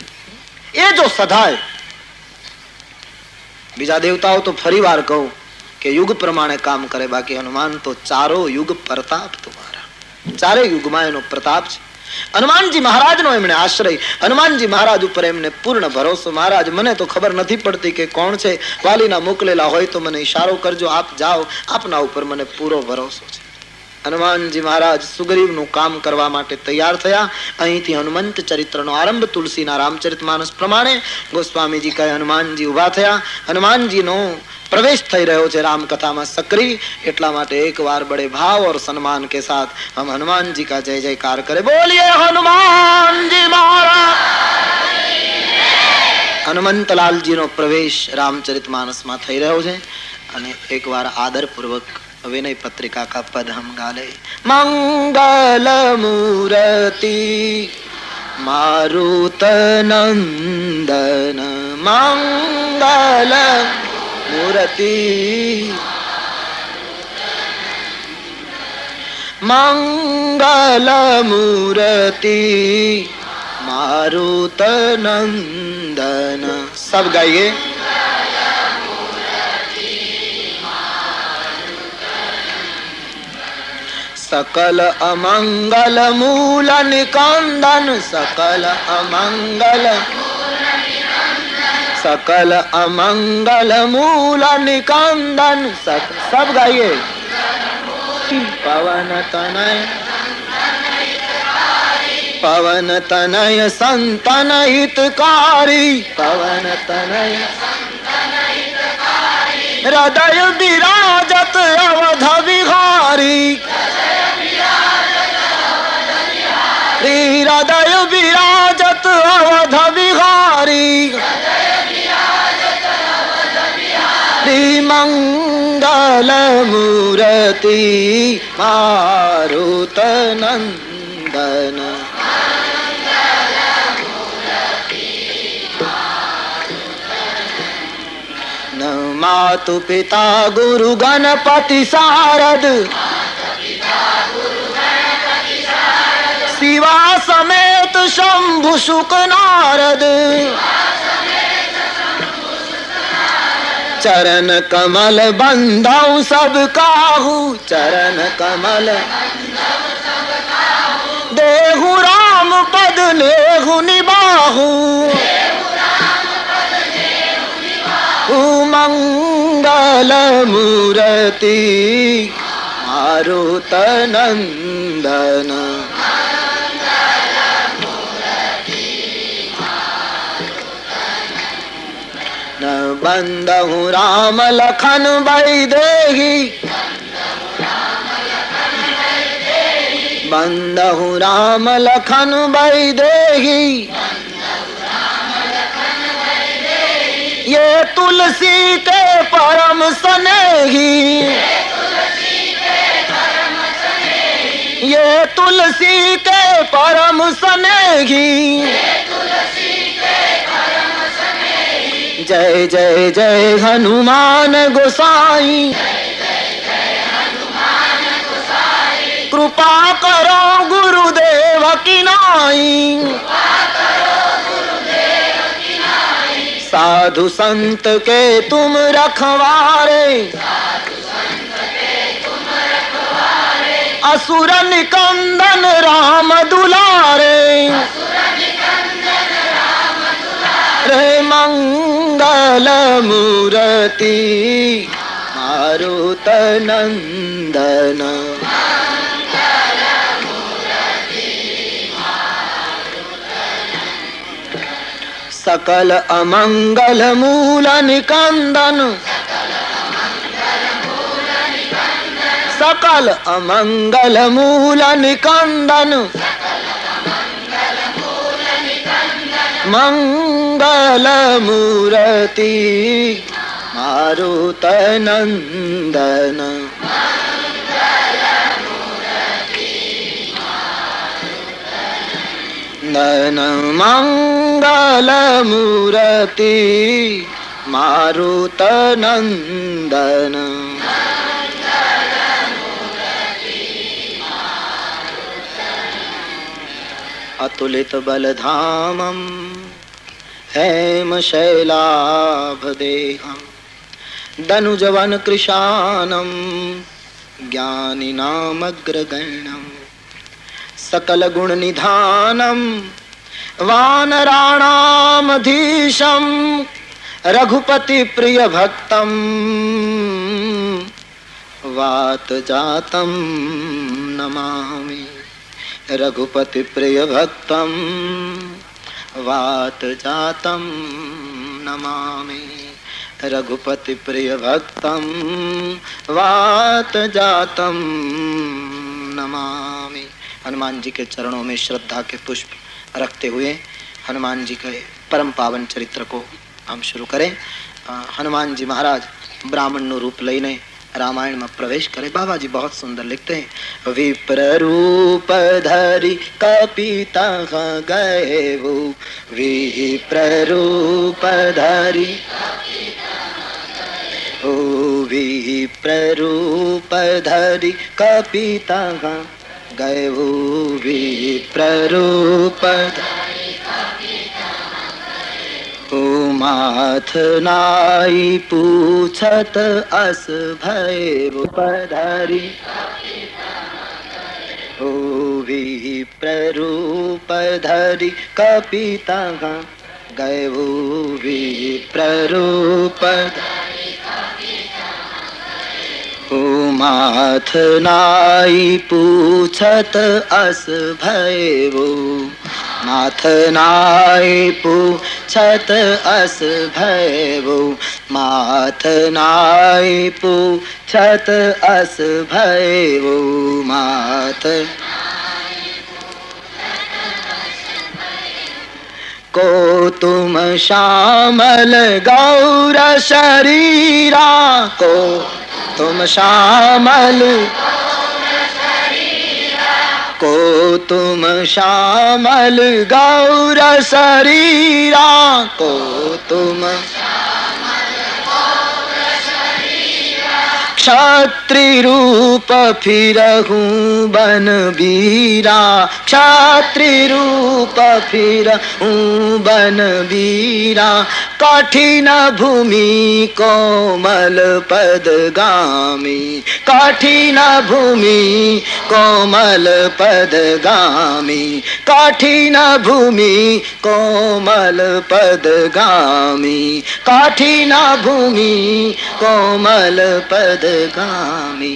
એ જો સધાય, બીજા દેવતાઓ તો ફરી વાર કહું કે યુગ પ્રમાણે કામ કરે, બાકી હનુમાન તો ચારો યુગ પ્રતાપ તમારા, ચારે યુગમાં એનો પ્રતાપ છે. હનુમાનજી મહારાજનો એમણે આશ્રય, હનુમાનજી મહારાજ ઉપર એમને પૂર્ણ ભરોસો. મહારાજ મને તો ખબર નથી પડતી કે કોણ છે, વાલીના મોકલેલા હોય તો મને ઈશારો કરજો, આપ જાઓ, આપના ઉપર મને પૂરો ભરોસો છે. હનુમાનજી મહારાજ સુગ્રીવનું કામ કરવા માટે તૈયાર થયા. અહીંથી હનુમંત ચરિત્રનો આરંભ તુલસીના રામચરિતમાનસ પ્રમાણે ગોસ્વામીજી કહે હનુમાનજી ઉભા થયા. હનુમાનજીનો प्रवेश થઈ રહ્યો છે રામકથામાં સક્રિય, એટલા માટે એક વાર बड़े भाव और सम्मान के साथ हम हनुमान जी का जय जयकार करें. बोलिए हनुमान जी महाराज. हनुमंतलालजी नो प्रवेश रामचरितमानसમાં થઈ રહ્યો છે અને એક વાર આદરપૂર્વક विनय पत्रिका का पद हम गा ले. मंगल मूर्ति मारुत नंदन, मंगल मूर्ति मंगल मूर्ति मारुत नंदन। सब गाइए। सकल अमंगल मूल निकंदन, सकल अमंगल, सकल अमंगल मूल निकंदन। सब गाइए। पवन तनय, पवन तनय संतन हितकारी, पवन तनय हृदय विराजत अवध विहारी, हृदय विराजत अवध विहारी, मंगल मूर्ति मारुत नंदन। न मातु पिता गुरु गणपति शारद, शिवा समेत शंभु शुक नारद, चरण कमल बंधौ सब काहू, चरण कमल देहु राम पद लेहु निबाहु, मंगल मूर्ति मारुत नंदन। न बंदहु राम लखन वैदेही, बंदहु राम लखन वैदेही, ये तुलसी के परम स्नेही, ये तुलसी के परम स्नेही। जय जय जय हनुमान गोसाई, कृपा करो गुरुदेव की नाई, साधु संत के तुम रखवारे, असुर निकंदन राम दुलारे, रे मंगल मूर्ति मारुत नंदन। सकल अमंगल मूल निकंदन, सकल अमंगल मूल निकंदन, मंगल मूर्ति मारुत नंदन। नन मंगल मूर्ति मारुत नंदन। अतुलित बलधामं हेम शैलाभदेहं, दनुजवन कृशानं ज्ञानिनामग्रगण्यं, सकल गुण निधानं वानराणामधीशं, रघुपति प्रिय भक्तं वातजातं नमामि, रघुपति प्रिय भक्तं वातजातं नमामि, रघुपति प्रिय भक्तं वातजातं नमामि। हनुमान जी के चरणों में श्रद्धा के पुष्प रखते हुए हनुमान जी के परम पावन चरित्र को हम शुरू करें। हनुमान जी महाराज ब्राह्मण नो रूप लईने रामायण में प्रवेश करे। बाबा जी बहुत सुंदर लिखते हैं, विप्र रूप धरि कपिता गए वो, विप्र रूप धरि ओ, विप्र रूप धरि कपिता गए वो, विप्र रूप माथ नाई पूछत अस भय पधारी ओ विप्ररूप धरि कपिता गए वो विप्ररूप ओ माथ नाई पूछत अस भय वो माथ नाई पूछत अस भय वो माथ नाई पूछत अस भय वो माथ को तुम श्यामल गौर शरीरा को तुम श्यामल को तुम श्यामल गौर शरीरा को तुम क्षत्रि रूप फिरहूँ बन बीरा क्षत्रि रूप फिरहूँ बन बीरा कठिन भूमि कोमल पद गामी कठिन भूमि कोमल पद गामी कठिन भूमि कोमल पद गामी कठिन भूमि कोमल पद गामी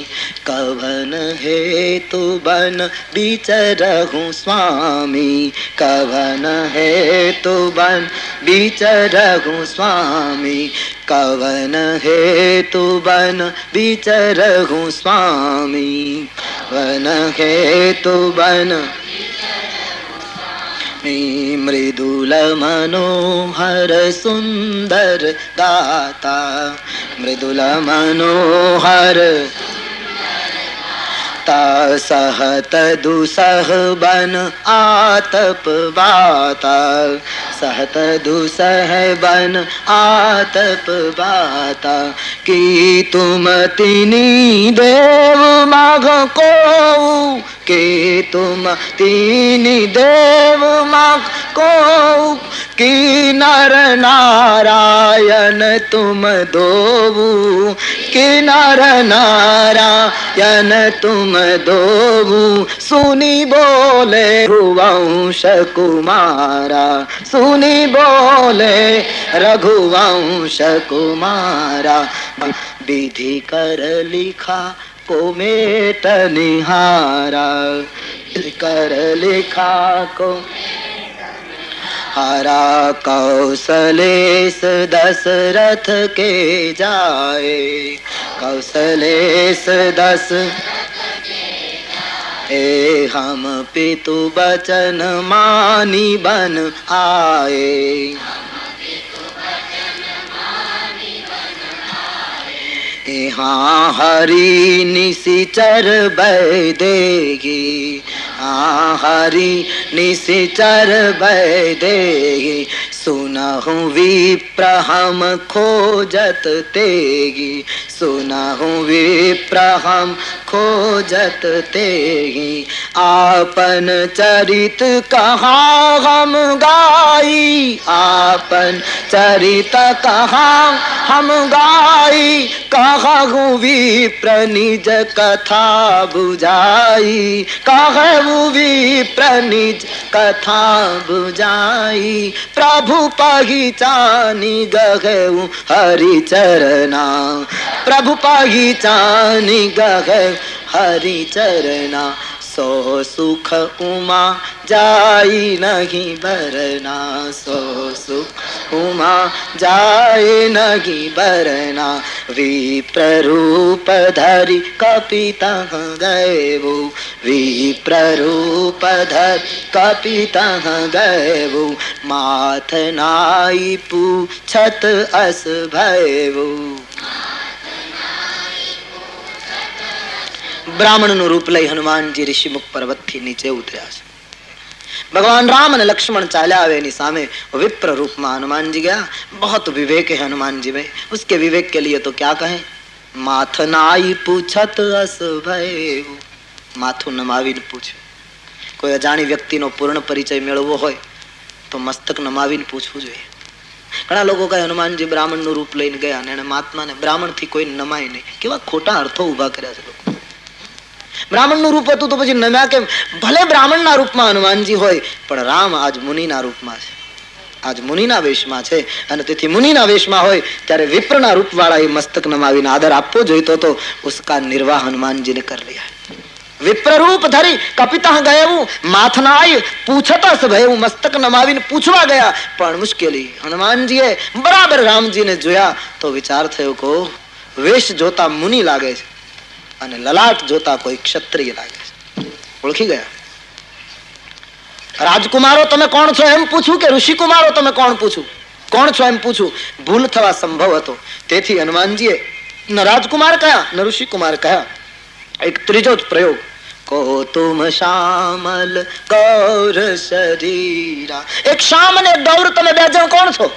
कवन हेतु बन बिचरहूँ स्वामी कवन हेतु बन बिचरहूँ स्वामी कवन हेतु बन बिचरहूँ स्वामी वन हेतु बन मृदुल मनोहर सुंदर दाता मृदुल मनोहर ता सहत दुसह बन आतप बाता सहत दुसह बन आतप बाता कि तुम तिनी देव माघ को कि तुम तीनी देव माघ को कि नर नारायण तुम दोऊ कि नर नारायण तुम दोऊ सुनी बोले रघुवंश कुमारा सुनी बोले रघुवंश कुमारा विधि कर लिखा को मेट निहारा कर लिखा को हरा कौशलेश दशरथ के जाए कौशलेश दस ए हम पितु बचन मानी बन आए हाँ हरि निशिचर बैदेगी हाँ हरि निशिचर बैदेगी सुनहु विप्र हम खोजत तेगी सुनहु विप्र हम खोजत तेगी आपन चरित कहाँ हम गाई आपन चरित कहाँ हम गाई कहु विप्र निज कथा बुझाई कहु विप्र निज कथा बुझाई प्रभु पहिचानी गहु हरि चरना प्रभु पहिचानी गहु हरि चरना सो सुख उमा जाई नहीं बरना सो सुख उमा जाए नहीं बरना विप्ररूप धरि कपिता गए वो विप्ररूप धरि कपिता गए वो माथ नाई पूछत अस भय वो બ્રાહ્મણ નું રૂપ લઈ હનુમાનજી ઋષિમુખ પર્વત થી નીચે ઉતર્યા છે भगवान राम ने लक्ष्मण चाल्या आवे एनी सामे विप्र रूप में हनुमान जी गया बहुत विवेक है हनुमान जी में उसके विवेक के लिए तो क्या कहें माथ नाई पूछत अस भय माथु नमावीने पूछे कोई अजाणी व्यक्ति नो पूर्ण परिचय मेळवो होय तो मस्तक नमावीने पूछવું જોઈએ ઘણા લોકો કહે હનુમાનજી બ્રાહ્મણનું રૂપ લઈને ગયા અને એને મહાત્માને બ્રાહ્મણથી કોઈ નમાય નહીં. કેવા ખોટા અર્થો ઉભા કર્યા છે લોકો. બ્રાહ્મણનું રૂપ હતું તો પછી નમ્યા કેમ? ભલે બ્રાહ્મણના રૂપમાં હનુમાનજી હોય, પણ રામ આજ મુનિના રૂપમાં છે, આજ મુનિના વેશમાં છે. અને તેથી મુનિના વેશમાં હોય ત્યારે વિપ્રના રૂપવાળા એ મસ્તક નમાવીને આદર આપવો જોઈતો હતો. ઉસકા નિર્વાહ હનુમાનજીને કર લિયા. વિપ્ર રૂપ ધરી કપિતા ગયેવું માથનાય પૂછતસ ભયવું. મસ્તક નમાવીને પૂછવા ગયા પણ મુશ્કેલી. હનુમાનજીએ બરાબર રામજીને જોયા તો વિચાર થયો કે વેશ જોતા મુનિ લાગે છે અને લલાટ જોતા કોઈ ક્ષત્રિય લાગે છે. ઓળખી ગયા. રાજકુમારો તમે કોણ છો એમ પૂછું કે ઋષિકુમારો તમે કોણ છો એમ પૂછું? ભૂલ થવા સંભવ હતો. તેથી હનુમાનજીએ ન રાજકુમાર કયા ન ઋષિકુમાર કયા. એક ત્રીજો જ પ્રયોગ, કો તુમ શ્યામલ ગૌર શરીરા. એક શ્યામ અને એક ગૌર, તમે બે જણ કોણ છો?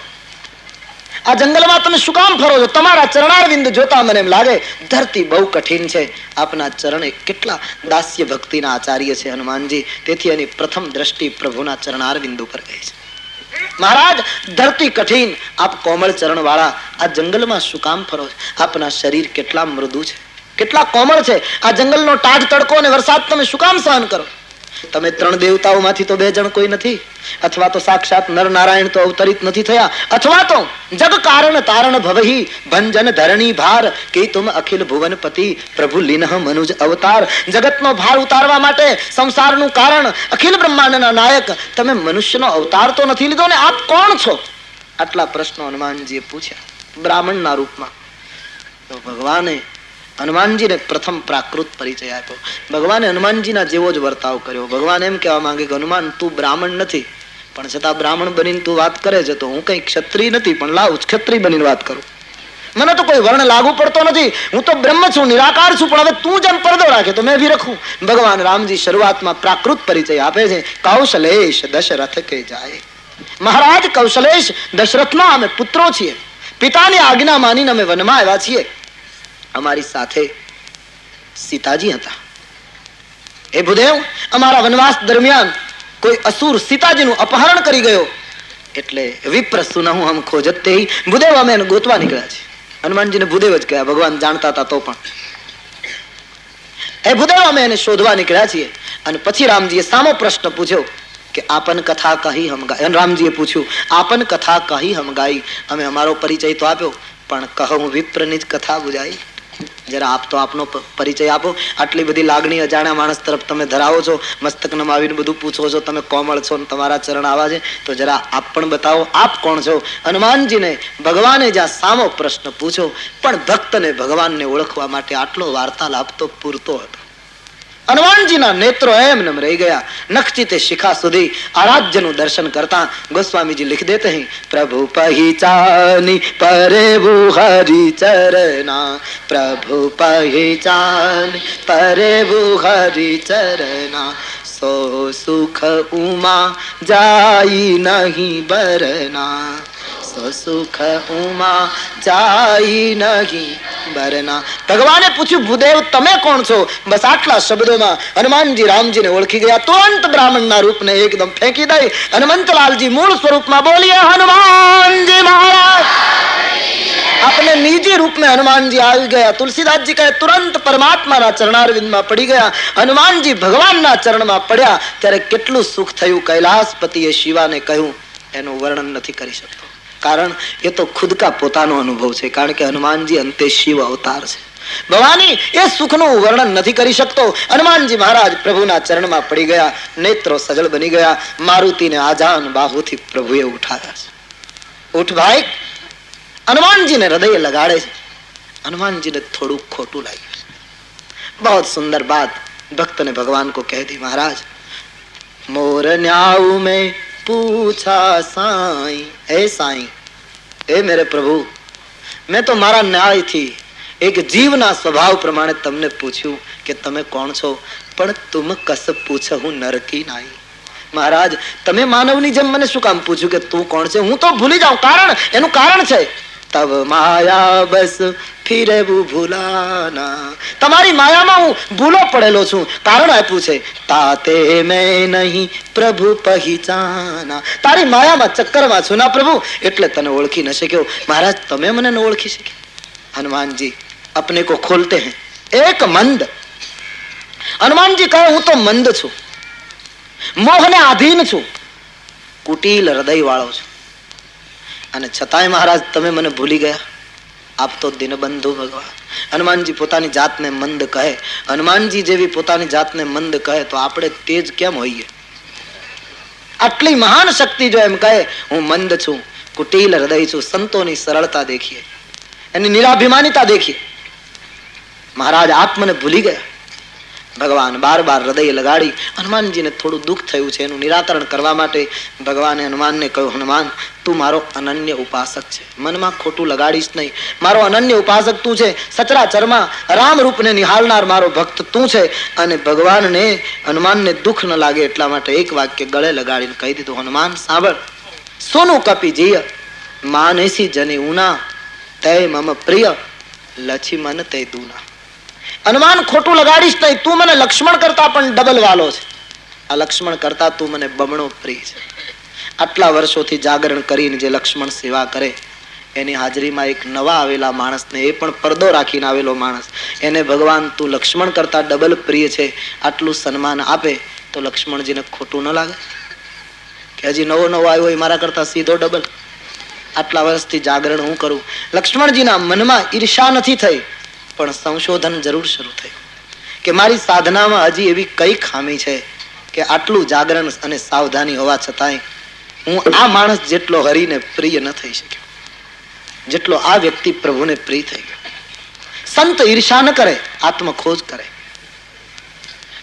આ જંગલમાં તમે શું કામ ફરો છો? તમારા ચરણારવિંદ જોતા મને એમ લાગે ધરતી બહુ કઠિન છે. આપના ચરણે કેટલા દાસ્ય ભક્તિના આચાર્ય છે હનુમાનજી. તેથી એની પ્રથમ દ્રષ્ટિ પ્રભુના ચરણારવિંદ ઉપર ગઈ છે. મહારાજ ધરતી કઠિન, આપ કોમળ ચરણ વાળા આ જંગલમાં શું કામ ફરો છો? આપના શરીર કેટલા મૃદુ છે, કેટલા કોમળ છે. આ જંગલનો ટાઢ તડકો અને વરસાદ તમે શું કામ સહન કરો? તમે ત્રણ દેવતાઓમાંથી તો બે જણ કોઈ નથી, અથવા તો સાક્ષાત નર નારાયણ તો અવતરિત નથી થયા, અથવા તો જગ કારણ તારણ ભવહી ભંજન ધરણી ભાર કે તુમ અખિલ ભુવનપતિ પ્રભુ લીનહ મનુજ અવતાર. જગતનો ભાર ઉતારવા માટે, સંસારનું કારણ, અખિલ બ્રહ્માંડના નાયક તમે મનુષ્યનો અવતાર તો નથી લીધો ને? આપ કોણ છો? આટલા પ્રશ્નો હનુમાનજીએ પૂછ્યા બ્રાહ્મણના રૂપમાં. તો ભગવાને હનુમાનજીને પ્રથમ પ્રાકૃત પરિચય આપ્યો. ભગવાને હનુમાનજીના જેવો જ વર્તાવ કર્યો. ભગવાન એમ કહેવા માંગે કે હનુમાન, તું બ્રાહ્મણ નથી પણ છતાં બ્રાહ્મણ બનીને તું વાત કરે છે તો હું કઈ ક્ષત્રિય નથી પણ લાવ ક્ષત્રિય બનીને વાત કરું. મને તો કોઈ વર્ણ લાગુ પડતો નથી, હું તો બ્રહ્મ છું, નિરાકાર છું, પણ હવે તું જેમ પડદો રાખે તો મેં ભી રખું. ભગવાન રામજી શરૂઆતમાં પ્રાકૃત પરિચય આપે છે. કૌશલેશ દશરથ કે જાય. મહારાજ કૌશલેશ દશરથના અમે પુત્રો છીએ. પિતાની આજ્ઞા માનીને અમે વનમાં આવ્યા છીએ. અમારી સાથે સીતાજી હતા. એ ભૂદેવ, અમારા વનવાસ દરમિયાન કોઈ અસુર સીતાજીનું અપહરણ કરી ગયો, એટલે વિપ્ર સુનહુ હમ ખોજતે. ભૂદેવ, અમે એને ગોતવા નીકળ્યા છે. હનુમાનજીને ભૂદેવ જ કહ્યા, ભગવાન જાણતા હતા તો પણ. એ ભૂદેવ, અમે એને શોધવા નીકળ્યા છીએ. અને પછી રામજીએ સામો પ્રશ્ન પૂછ્યો કે આપન કથા કહી હમ ગાય. રામજીએ પૂછ્યું, આપન કથા કહી હમ ગાઈ. અમે અમારો પરિચય તો આપ્યો પણ કહું વિપ્રની જ કથા બુજાઈ. જરા આપ તો આપનો પરિચય આપો. આટલી બધી લાગણી અજાણ્યા માણસ તરફ તમે ધરાવો છો, મસ્તક નમાવીને બધું પૂછો છો, તમે કોમળ છો ને તમારા ચરણ આવા છે, તો જરા આપ પણ બતાવો, આપ કોણ છો? હનુમાનજીને ભગવાને જ્યાં સામો પ્રશ્ન પૂછો, પણ ભક્તને ભગવાનને ઓળખવા માટે આટલો વાર્તાલાપ તો પૂરતો હતો. હનુમાનજીના નેત્રો એમને રહી ગયા. નખચિતે શિખા સુધી આરાધ્યનું દર્શન કરતા ગોસ્વામીજી लिख देते हैं, प्रभु पहिचानी परेबु हरि चरना. प्रभु पहिचानी परेबु हरि चरना. सो सुख उमा जाई नहीं बरना. સુખ ઉમા જાય નહીં બરના. ભગવાને પૂછ્યું, ભૂદેવ તમે કોણ છો? બસ આટલા શબ્દોમાં હનુમાનજી રામજીને ઓળખી ગયા. તુરંત બ્રાહ્મણના રૂપને એકદમ ફેંકી દઈ હનુમંતલાલજી મૂળ સ્વરૂપમાં બોલીએ, હનુમાનજી મહારાજ. આપણે નિજી રૂપમાં હનુમાનજી આવી ગયા. તુલસીદાસજી કહે તુરંત પરમાત્માના ચરણારવિંદમાં પડી ગયા. હનુમાનજી ભગવાનના ચરણમાં પડ્યા ત્યારે કેટલું સુખ થયું. કૈલાસપતિએ શિવાને કહ્યું એનું વર્ણન નથી કરી શકતો, કારણ એ તો ખુદ કા પોતાનો અનુભવ છે. કારણ કે હનુમાનજી અંતે શિવ અવતાર છે. ભવાની એ સુખનું વર્ણન નથી કરી શકતો. હનુમાનજી મહારાજ પ્રભુના ચરણમાં પડી ગયા, નેત્રો સજળ બની ગયા. મારુતિને આજાન બાહુથી પ્રભુએ ઉઠાવ્યા છે. ઉઠ ભાઈ. હનુમાનજીને હૃદય લગાડે છે. હનુમાનજીને થોડું ખોટું લાગ્યું છે. बहुत सुंदर बात भक्त ने भगवान को कह दी, महाराज मोर न्याऊ में पूछा साईं, हे साईं, हे मेरे प्रभु, मैं तो मारा न्याय थी एक जीवना स्वभाव प्रमाणे तमने पूछ्યું કે તમે કોણ છો, પણ તુમ કસ પૂછું નર કી નાઈ. મહારાજ, તમે માનવની જેમ મને શું કામ પૂછ્યું કે તું કોણ છે? હું તો ભૂલી જાઉં. કારણ એનું કારણ છે તબ માયા બસ ફિરે ભૂલાના. તમારી માયામાં હું ભૂલો પડેલો છું. કારણ આપ્યું છે તાતે મેં નહીં પ્રભુ પહેચાના. તારી માયામાં ચક્કરમાં છું ના પ્રભુ, એટલે તને ઓળખી ન શક્યો. મહારાજ તમે મને ન ઓળખી શક્યા. હનુમાનજી अपने को खोलते हैं. एक मंद. હનુમાનજી કહે હું તો મંદ છું, મોહને આધીન છું, કુટિલ હૃદય વાળો છું, અને છતાંય મહારાજ તમે મને ભૂલી ગયા. આપ તો દિનબંધુ ભગવાન. હનુમાનજી પોતાની જાતને મંદ કહે. હનુમાનજી જેવી પોતાની જાતને મંદ કહે તો આપણે તેજ કેમ હોઈએ? આટલી મહાન શક્તિ જો એમ કહે હું મંદ છું, કુટિલ હૃદય છું. સંતોની સરળતા દેખીએ, એની નિરાભિમાનિતા દેખીએ. મહારાજ આપ મને ભૂલી ગયા. ભગવાન બાર બાર હૃદય લગાડી. હનુમાનજીને થોડું દુઃખ થયું છે, એનું નિરાકરણ કરવા માટે ભગવાને હનુમાનને કહ્યું, હનુમાન તું મારો અનન્ય ઉપાસક છે, મનમાં ખોટું લગાડીશ નહીં. મારો અનન્ય ઉપાસક તું છે, સચરાચરમાં રામ રૂપને નિહાળનાર મારો ભક્ત તું છે. અને ભગવાનને હનુમાનને દુઃખ ન લાગે એટલા માટે એક વાક્ય ગળે લગાડીને કહી દીધું, હનુમાન સાંભળ. સોનું કપી જીય માનેસી જને ઉના તે મમ પ્રિય લછી મન તે દૂના. હનુમાન ખોટું લગાડીશ નહીં. તું મને લક્ષ્મણ કરતા પણ ડબલ વાલો છે, આ લક્ષ્મણ કરતા તું મને બમણો પ્રિય છે. આટલા વર્ષોથી જાગરણ કરીને જે લક્ષ્મણ સેવા કરે એની હાજરીમાં એક નવા આવેલા માણસને, એ પણ પડદો રાખીને આવેલો માણસ, એને ભગવાન તું લક્ષ્મણ કરતા ડબલ પ્રિય છે આટલું સન્માન આપે તો લક્ષ્મણજીને ખોટું ન લાગે કે હજી નવો નવો આવ્યો હોય મારા કરતા સીધો ડબલ? આટલા વર્ષથી જાગરણ હું કરું. લક્ષ્મણજીના મનમાં ઈર્ષા નથી થઈ, પણ સંશોધન જરૂર શરૂ થયું કે મારી સાધનામાં હજી એવી કઈ ખામી છે કે આટલું જાગરણ અને સાવધાની હોવા છતાંય હું આ માણસ જેટલો હરિને પ્રિય ન થઈ શક્યો, જેટલો આ વ્યક્તિ પ્રભુને પ્રિય થઈ ગયો. સંત ઈર્ષા ન કરે, આત્મખોજ કરે.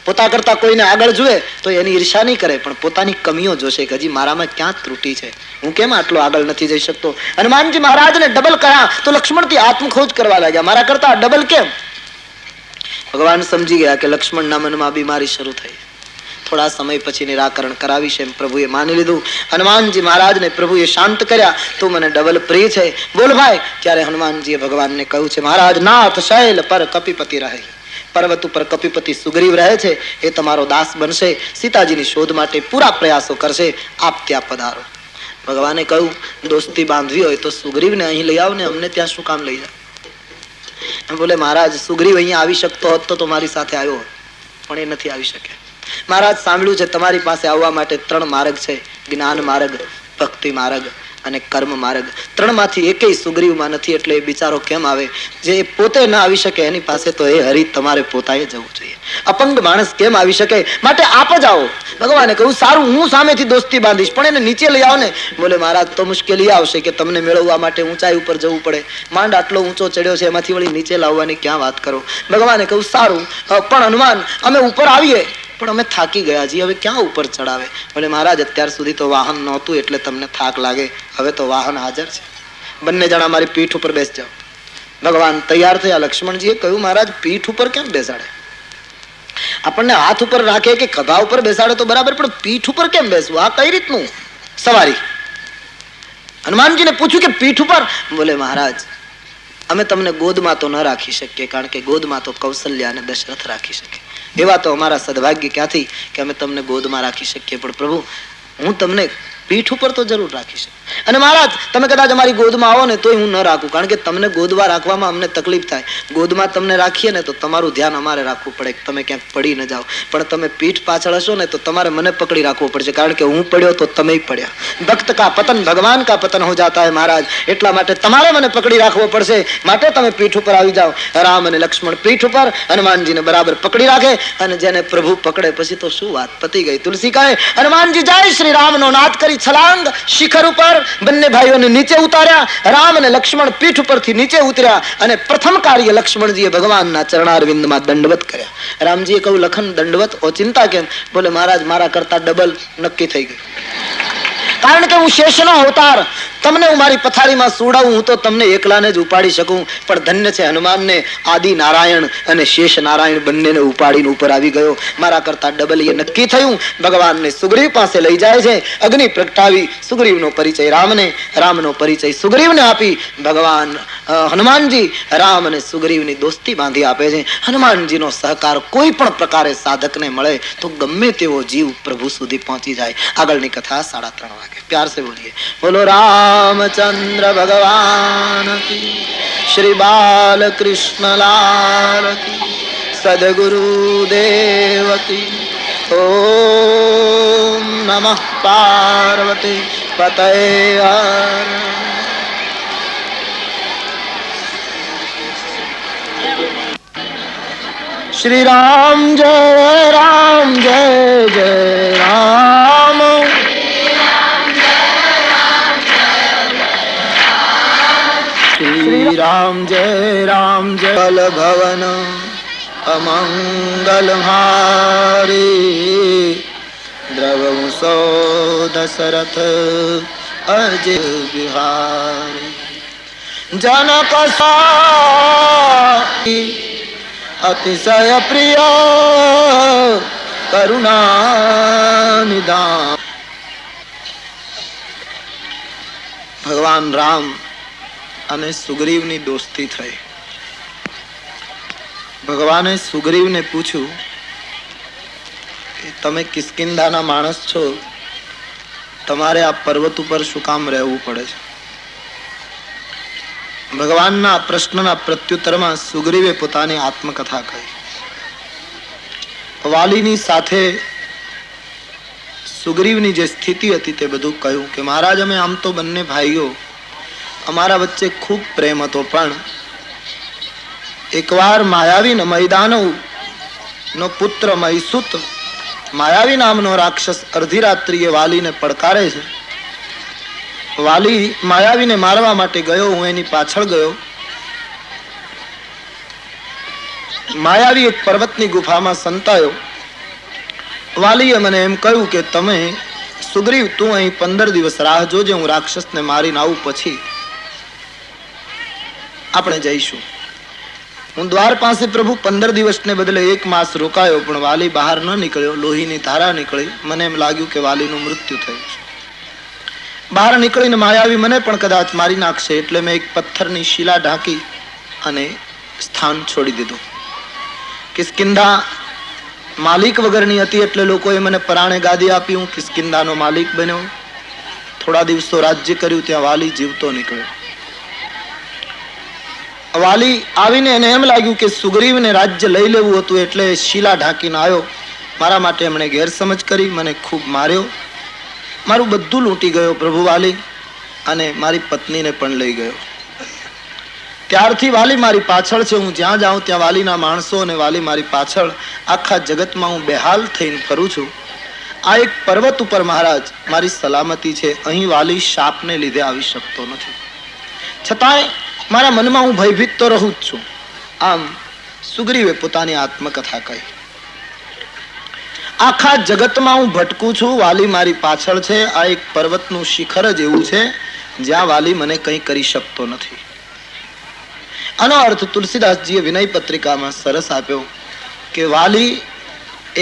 પોતા કરતા કોઈને આગળ જુએ તો એની ઈર્ષા નહીં કરે, પણ પોતાની કમીઓ જોશે કે હજી મારામાં ક્યાં ત્રુટિ છે, હું કેમ આટલો આગળ નથી જઈ શકતો. હનુમાનજી મહારાજને ડબલ કર્યા તો લક્ષ્મણથી આત્મખોજ કરવા લાગ્યા, મારા કરતા ડબલ કેમ? ભગવાન સમજી ગયા કે લક્ષ્મણના મનમાં બીમારી શરૂ થઈ. થોડા સમય પછી નિરાકરણ કરાવીશ એમ પ્રભુએ માની લીધું. હનુમાનજી મહારાજને પ્રભુએ શાંત કર્યા. તું મને ડબલ પ્રિય છે, બોલ ભાઈ. ત્યારે હનુમાનજીએ ભગવાનને કહ્યું છે, મહારાજ નાથ શૈલ પર કપિપતિ રહે, પર્વત ઉપર કપિપતિ સુગ્રીવ રહે છે, એ તમારો દાસ બનશે, સીતાજીની શોધ માટે પૂરા પ્રયાસો કરશે, આપ ત્યાં પધારો. ભગવાને કહ્યું દોસ્તી બાંધવી હોય તો સુગ્રીવને અહીં લઈ આવ ને, અમને ત્યાં શું કામ લઈ જાવ? બોલે મહારાજ સુગ્રીવ અહીંયા આવી શકતો હોત તો મારી સાથે આવ્યો હોત, પણ એ નથી આવી શકે. મહારાજ સાંભળ્યું છે તમારી પાસે આવવા માટે 3 માર્ગ છે, જ્ઞાન માર્ગ, ભક્તિ માર્ગ અને કર્મ માર્ગ. 3 માંથી એકેય સુગ્રીવમાં નથી, એટલે એ બિચારો કેમ આવે? જે પોતે ના આવી શકે એની પાસે તો એ હરિ તમારે પોતાએ જવું જોઈએ. અપંગ માણસ કેમ આવી શકે? માટે આપ જ આવો. ભગવાને કહ્યું સારું, હું સામેથી દોસ્તી બાંધીશ, પણ એને નીચે લઈ આવો ને. બોલે મહારાજ તો મુશ્કેલી આવશે કે તમને મેળવવા માટે ઊંચાઈ ઉપર જવું પડે, માંડ આટલો ઊંચો ચડ્યો છે, એમાંથી વળી નીચે લાવવાની ક્યાં વાત કરો? ભગવાને કહ્યું સારું, પણ હનુમાન અમે ઉપર આવીએ પણ અમે થાકી ગયા છીએ, હવે ક્યાં ઉપર ચડાવે? બોલે મહારાજ અત્યાર સુધી તો વાહન નહોતું એટલે તમને થાક લાગે, હવે તો વાહન હાજર છે, બંને જણા મારી પીઠ ઉપર બેસી જાઓ. ભગવાન તૈયાર થયા. લક્ષ્મણજીએ કહ્યું મહારાજ પીઠ ઉપર કેમ બેસાડે? આપણને હાથ ઉપર રાખે કે ખભા ઉપર બેસાડે તો બરાબર, પણ પીઠ ઉપર કેમ બેસવું? આ કઈ રીતનું સવારી? હનુમાનજીને પૂછ્યું કે પીઠ ઉપર? બોલે મહારાજ અમે તમને ગોદમાં તો ન રાખી શકીએ, કારણ કે ગોદમાં તો કૌશલ્યા અને દશરથ રાખી શકે. એવા તો અમારા સદભાગ્ય ક્યાંથી કે અમે તમને ગોદમાં રાખી શકીએ, પણ પ્રભુ હું તમને પીઠ ઉપર તો જરૂર રાખી શકું. અને મહારાજ તમે કદાચ અમારી ગોદમાં આવો ને તોય હું ન રાખું, કારણ કે તમને ગોદમાં રાખવામાં અમને તકલીફ થાય. ગોદમાં તમને રાખીએ ને તો તમારું ધ્યાન અમારે રાખવું પડે, તમે ક્યાંક પડી ન જાઓ. પણ તમે પીઠ પાછળ હશો ને તો તમારે મને પકડી રાખવું પડશે, કારણ કે હું પડ્યો તો તમે પડ્યા. ભક્ત કા પતન ભગવાન કા પતન હો જાતા હૈ મહારાજ, એટલા માટે તમારે મને પકડી રાખવો પડશે. માટે તમે પીઠ ઉપર આવી જાઓ. રામ અને લક્ષ્મણ પીઠ ઉપર, હનુમાનજીને બરાબર પકડી રાખે. અને જેને પ્રભુ પકડે પછી તો શું વાત, પતી ગઈ. તુલસી કહે હનુમાનજી જય શ્રી રામ નો નાદ કરી છલાંગ શિખર ઉપર બંને ભાઈઓને નીચે ઉતાર્યા. રામ અને લક્ષ્મણ પીઠ ઉપરથી નીચે ઉતર્યા અને પ્રથમ કાર્ય લક્ષ્મણજીએ ભગવાનના ચરણારવિંદમાં દંડવત કર્યા. રામજીએ કહ્યું લખન દંડવત ઓચિંતા કેમ? બોલે મહારાજ મારા કરતા ડબલ નક્કી થઈ ગયું, કારણ કે હું શેષનો અવતાર, તમને હું મારી પથારીમાં સુવડાવું, હું તો તમને એકલાને જ ઉપાડી શકું, પણ ધન્ય છે હનુમાનને આદિ નારાયણ અને શેષ નારાયણ બંનેને ઉપાડીને ઉપર આવી ગયો. મારા કરતા ડબલ એ નક્કી થયું. ભગવાનને સુગ્રીવ પાસે લઈ જાય છે. અગ્નિ પ્રગટાવી સુગ્રીવનો પરિચય રામને, રામનો પરિચય સુગ્રીવને આપી ભગવાન હનુમાનજી રામ અને સુગ્રીવની દોસ્તી બાંધી આપે છે. હનુમાનજીનો સહકાર કોઈ પણ પ્રકારે સાધકને મળે તો ગમે તેવો જીવ પ્રભુ સુધી પહોંચી જાય. આગળની કથા 3:30 વાગે. પ્યાર સે બોલીએ બોલો રામચંદ્ર ભગવાન કી, શ્રી બાલકૃષ્ણ લાલ કી, સદગુરુ દેવ કી. ઓમ નમઃ પાર્વતી પતય હર. શ્રી રામ જય રામ જય જય રામ. શ્રી રામ જય રામ જય ભવન અમંગલ હારી, દ્રવંસો દશરથ અજય બિહારી. જનક અતિશય પ્રિય કરુણા નિધાન. ભગવાન રામ અને સુગ્રીવની દોસ્તી થઈ. ભગવાને સુગ્રીવને પૂછ્યું કે તમે કિષ્કિંધાના માણસ છો, તમારે આ પર્વત ઉપર શું કામ રહેવું પડે છે? ભગવાનના પ્રશ્નના પ્રત્યુત્તરમાં સુગ્રીવે પોતાની આત્મકથા કહી. વાલીની સાથે સુગ્રીવની જે સ્થિતિ હતી તે બધું કહ્યું કે મહારાજ, અમે આમ તો બંને ભાઈઓ, અમારા વચ્ચે ખૂબ પ્રેમ હતો, પણ એકવાર માયાવી મૈદાનવ નો પુત્ર મૈસુત, માયાવી નામનો રાક્ષસ અડધી રાત્રિએ વાલીને પડકારે છે. વાલી માયાવીને મારવા માટે ગયો, હું એની પાછળ ગયો. માયાવી એક પર્વતની ગુફામાં સંતાયો. વાલીએ મને એમ કહ્યું કે તમે સુગ્રીવ, તું અહીં 15 દિવસ રાહ જોજે, હું રાક્ષસને મારીને આવું, પછી આપણે જઈશું. હું દ્વાર પાસે પ્રભુ 15 દિવસને બદલે 1 માસ રોકાયો, પણ વાલી બહાર ન નીકળ્યો. લોહીની ધારા નીકળી. મને એમ લાગ્યું કે વાલીનું મૃત્યુ થયું છે. બહાર નીકળીને માયાવી મને પણ કદાચ મારી નાખશે, એટલે મેં એક પથ્થરની શિલા ઢાંકી અને સ્થાન છોડી દીધું. કિષ્કિંધા માલિક વગરની હતી, એટલે લોકોએ મને પરાણે ગાદી આપી. હું કિષ્કિંધાનો માલિક બન્યો. થોડા દિવસો રાજ્ય કર્યું. ત્યાં વાલી જીવતો નીકળ્યો. વાલી આવીને એને એમ લાગ્યું કે સુગ્રીવને રાજ્ય લઈ લેવું હતું, એટલે શિલા ઢાંકીને આવ્યો. મારા માટે એમણે ગેરસમજ કરી, મને ખૂબ માર્યો, મારું બધું લૂંટી ગયો પ્રભુ વાલી, અને મારી પત્નીને પણ લઈ ગયો. ત્યારથી વાલી મારી પાછળ છે. હું જ્યાં જાઉં ત્યાં વાલીના માણસો અને વાલી મારી પાછળ. આખા જગતમાં હું બેહાલ થઈને ફરું છું. આ એક પર્વત ઉપર મહારાજ મારી સલામતી છે. અહીં વાલી શાપને લીધે આવી શકતો નથી, છતાંય મારા મનમાં હું ભયભીત તો રહું જ છું. આમ સુગ્રીવે પોતાની આત્મકથા કહી. આખા જગતમાં હું ભટકું છું, વાલી મારી પાછળ છે. આ એક પર્વતનું શિખર જ એવું છે જ્યાં વાલી મને કંઈ કરી શકતો નથી. આનો અર્થ તુલસીદાસજીએ વિનય પત્રિકામાં સરસ આપ્યો કે વાલી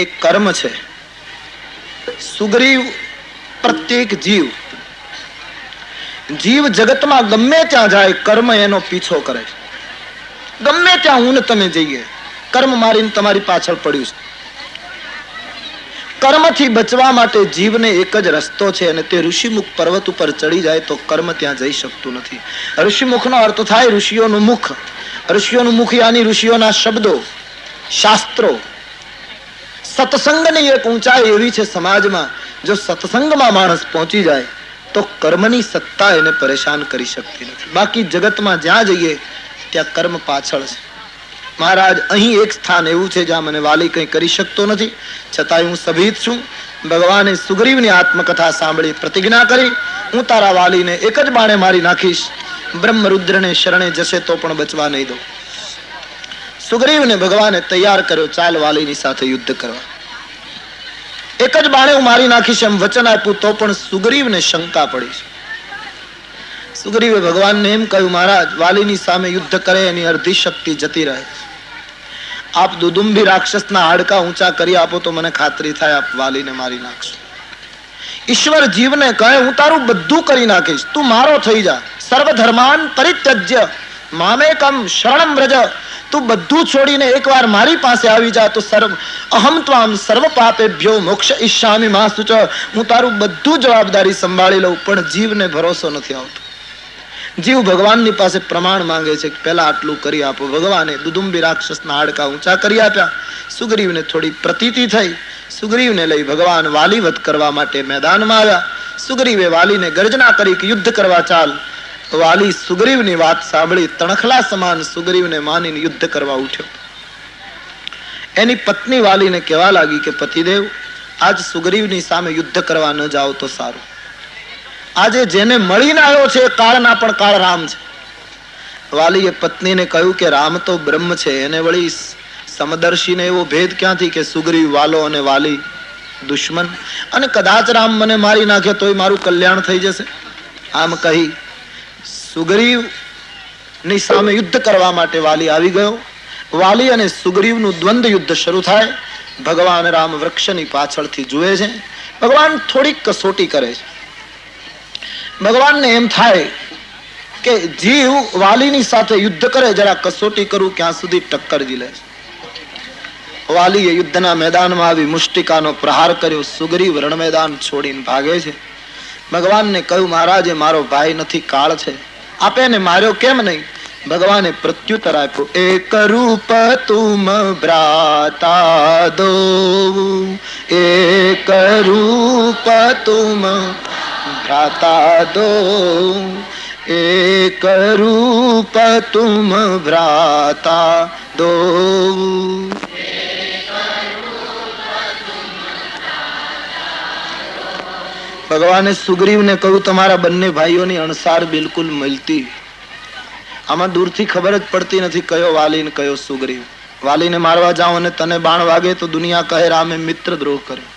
એક કર્મ છે. સુગ્રીવ પ્રત્યેક જીવ જગતમાં ગમે ત્યાં જાય, કર્મ એનો પીછો કરે છે. ગમે ત્યાં હું ને તમે જઈએ, કર્મ મારીને તમારી પાછળ પડ્યું છે. કર્મથી બચવા માટે જીવને એક જ રસ્તો છે, અને તે ઋષિમુખ પર્વત ઉપર ચડી જાય તો કર્મ ત્યાં જઈ શકતું નથી. ઋષિમુખનો અર્થ થાય ઋષિઓનું મુખ. ઋષિઓનું મુખ યાની ઋષિઓના શબ્દો, શાસ્ત્રો. સત્સંગની એક ઊંચાઈ એવી છે સમાજમાં, જો સત્સંગમાં માણસ પહોંચી જાય તો કર્મની સત્તા એને પરેશાન કરી શકતી નથી. બાકી જગતમાં જ્યાં જઈએ ત્યાં કર્મ પાછળ છે. મહારાજ, અહીં એક સ્થાન એવું છે જ્યાં મને વાલી કંઈ કરી શકતો નથી, છતાંય હું સભીત છું. ભગવાને સુગ્રીવની આત્મકથા સાંભળી પ્રતિજ્ઞા કરી, હું તારા વાલીને એક જ બાણે મારી નાખીશ. બ્રહ્મરુદ્રને શરણે જશે તો પણ બચવા નહીં દો. સુગ્રીવને ભગવાને તૈયાર કર્યો, ચાલ વાલીની સાથે યુદ્ધ કરવા. એક જ બાણે હું મારી નાખીશ એમ વચન આપ્યું, તો પણ સુગ્રીવને શંકા પડી છે. સુગ્રીવે ભગવાનને એમ કહ્યું, મહારાજ, વાલીની સામે યુદ્ધ કરે એની અડધી શક્તિ જતી રહે. આપ દુદુંભી રાક્ષસના હાડકા ઊંચા કરી આપો તો મને ખાતરી થાય આપ વાલીને મારી નાખશો. ઈશ્વર જીવને કહે, હું તારું બધું કરી નાખીશ, તું મારો થઈ જા. સર્વધર્માન પરિત્યજ્ય મામેકમ શરણમ વ્રજ. તું બધું છોડીને એકવાર મારી પાસે આવી જા તો અહમ ત્વામ સર્વ પાપેભ્યો મોક્ષ ઈચ્છામિ મા શુચ. હું તારું બધું જવાબદારી સંભાળી લઉં. પણ જીવને ભરોસો નથી આવતો. જીવ ભગવાનની પાસે પ્રમાણ માંગે છે કે પહેલા આટલું કરી આપો. ભગવાને દુદુંબી રાક્ષસના હાડકા ઊંચા કરી આપ્યા. સુગ્રીવને થોડી પ્રતીતિ થઈ. સુગ્રીવને લઈ ભગવાન વાલી વધ કરવા માટે મેદાનમાં આવ્યા. સુગ્રીવે વાલીને ગર્જના કરી કે યુદ્ધ કરવા ચાલ. વાલી સુગ્રીવની વાત સાંભળી તણખલા સમાન સુગ્રીવને માનીને યુદ્ધ કરવા ઉઠ્યો. એની પત્ની વાલીને કહેવા લાગી કે પતિદેવ, આજ સુગ્રીવની સામે યુદ્ધ કરવા ન જાઓ તો સારું. આજે જેને મળીને આવ્યો છે કાળના પણ કાળ રામ છે. વાલીએ પત્નીને કહ્યું કે રામ તો બ્રહ્મ છે, એને વળી સમદર્શીને એવો ભેદ ક્યાંથી કે સુગ્રીવ વાલો અને વાલી દુશ્મન, અને કદાચ રામ મને મારી નાખે તોય મારું કલ્યાણ થઈ જશે. આમ કહી સુગ્રીવ ની સામે યુદ્ધ કરવા માટે વાલી આવી ગયો. વાલી અને સુગ્રીવનું દ્વંદ્વ યુદ્ધ શરૂ થાય. ભગવાન રામ વૃક્ષની પાછળથી જુએ છે. ભગવાન થોડીક કસોટી કરે છે. ભગવાનને એમ થાય કે જીવ વાલીની સાથે યુદ્ધ કરે, જરા કસોટી કરું ક્યાં સુધી ટક્કર ઝીલે. વાલીએ યુદ્ધના મેદાનમાં આવી મુષ્ટિકાનો પ્રહાર કર્યો. સુગ્રીવ રણ મેદાન છોડીને ભાગે છે. ભગવાનને કહ્યું, મહારાજ, એ મારો ભાઈ નથી, કાળ છે, આપે ને માર્યો કેમ નહીં? ભગવાને પ્રત્યુત્તર આપ્યું, એક રૂપ તુમ ભ્રાતા દો, એક રૂપ તુમ ભ્રાતા દો, એક રૂપ તુમ ભ્રાતા દો. ભગવાને સુગ્રીવને કહ્યું, તમારા બંને ભાઈઓની અણસાર બિલકુલ મળતી. આમાં દૂરથી ખબર જ પડતી નથી કયો વાલી ને કયો સુગ્રીવ. વાલીને મારવા જાઓ અને તને બાણ વાગે તો દુનિયા કહે રામે મિત્ર દ્રોહ કર્યો.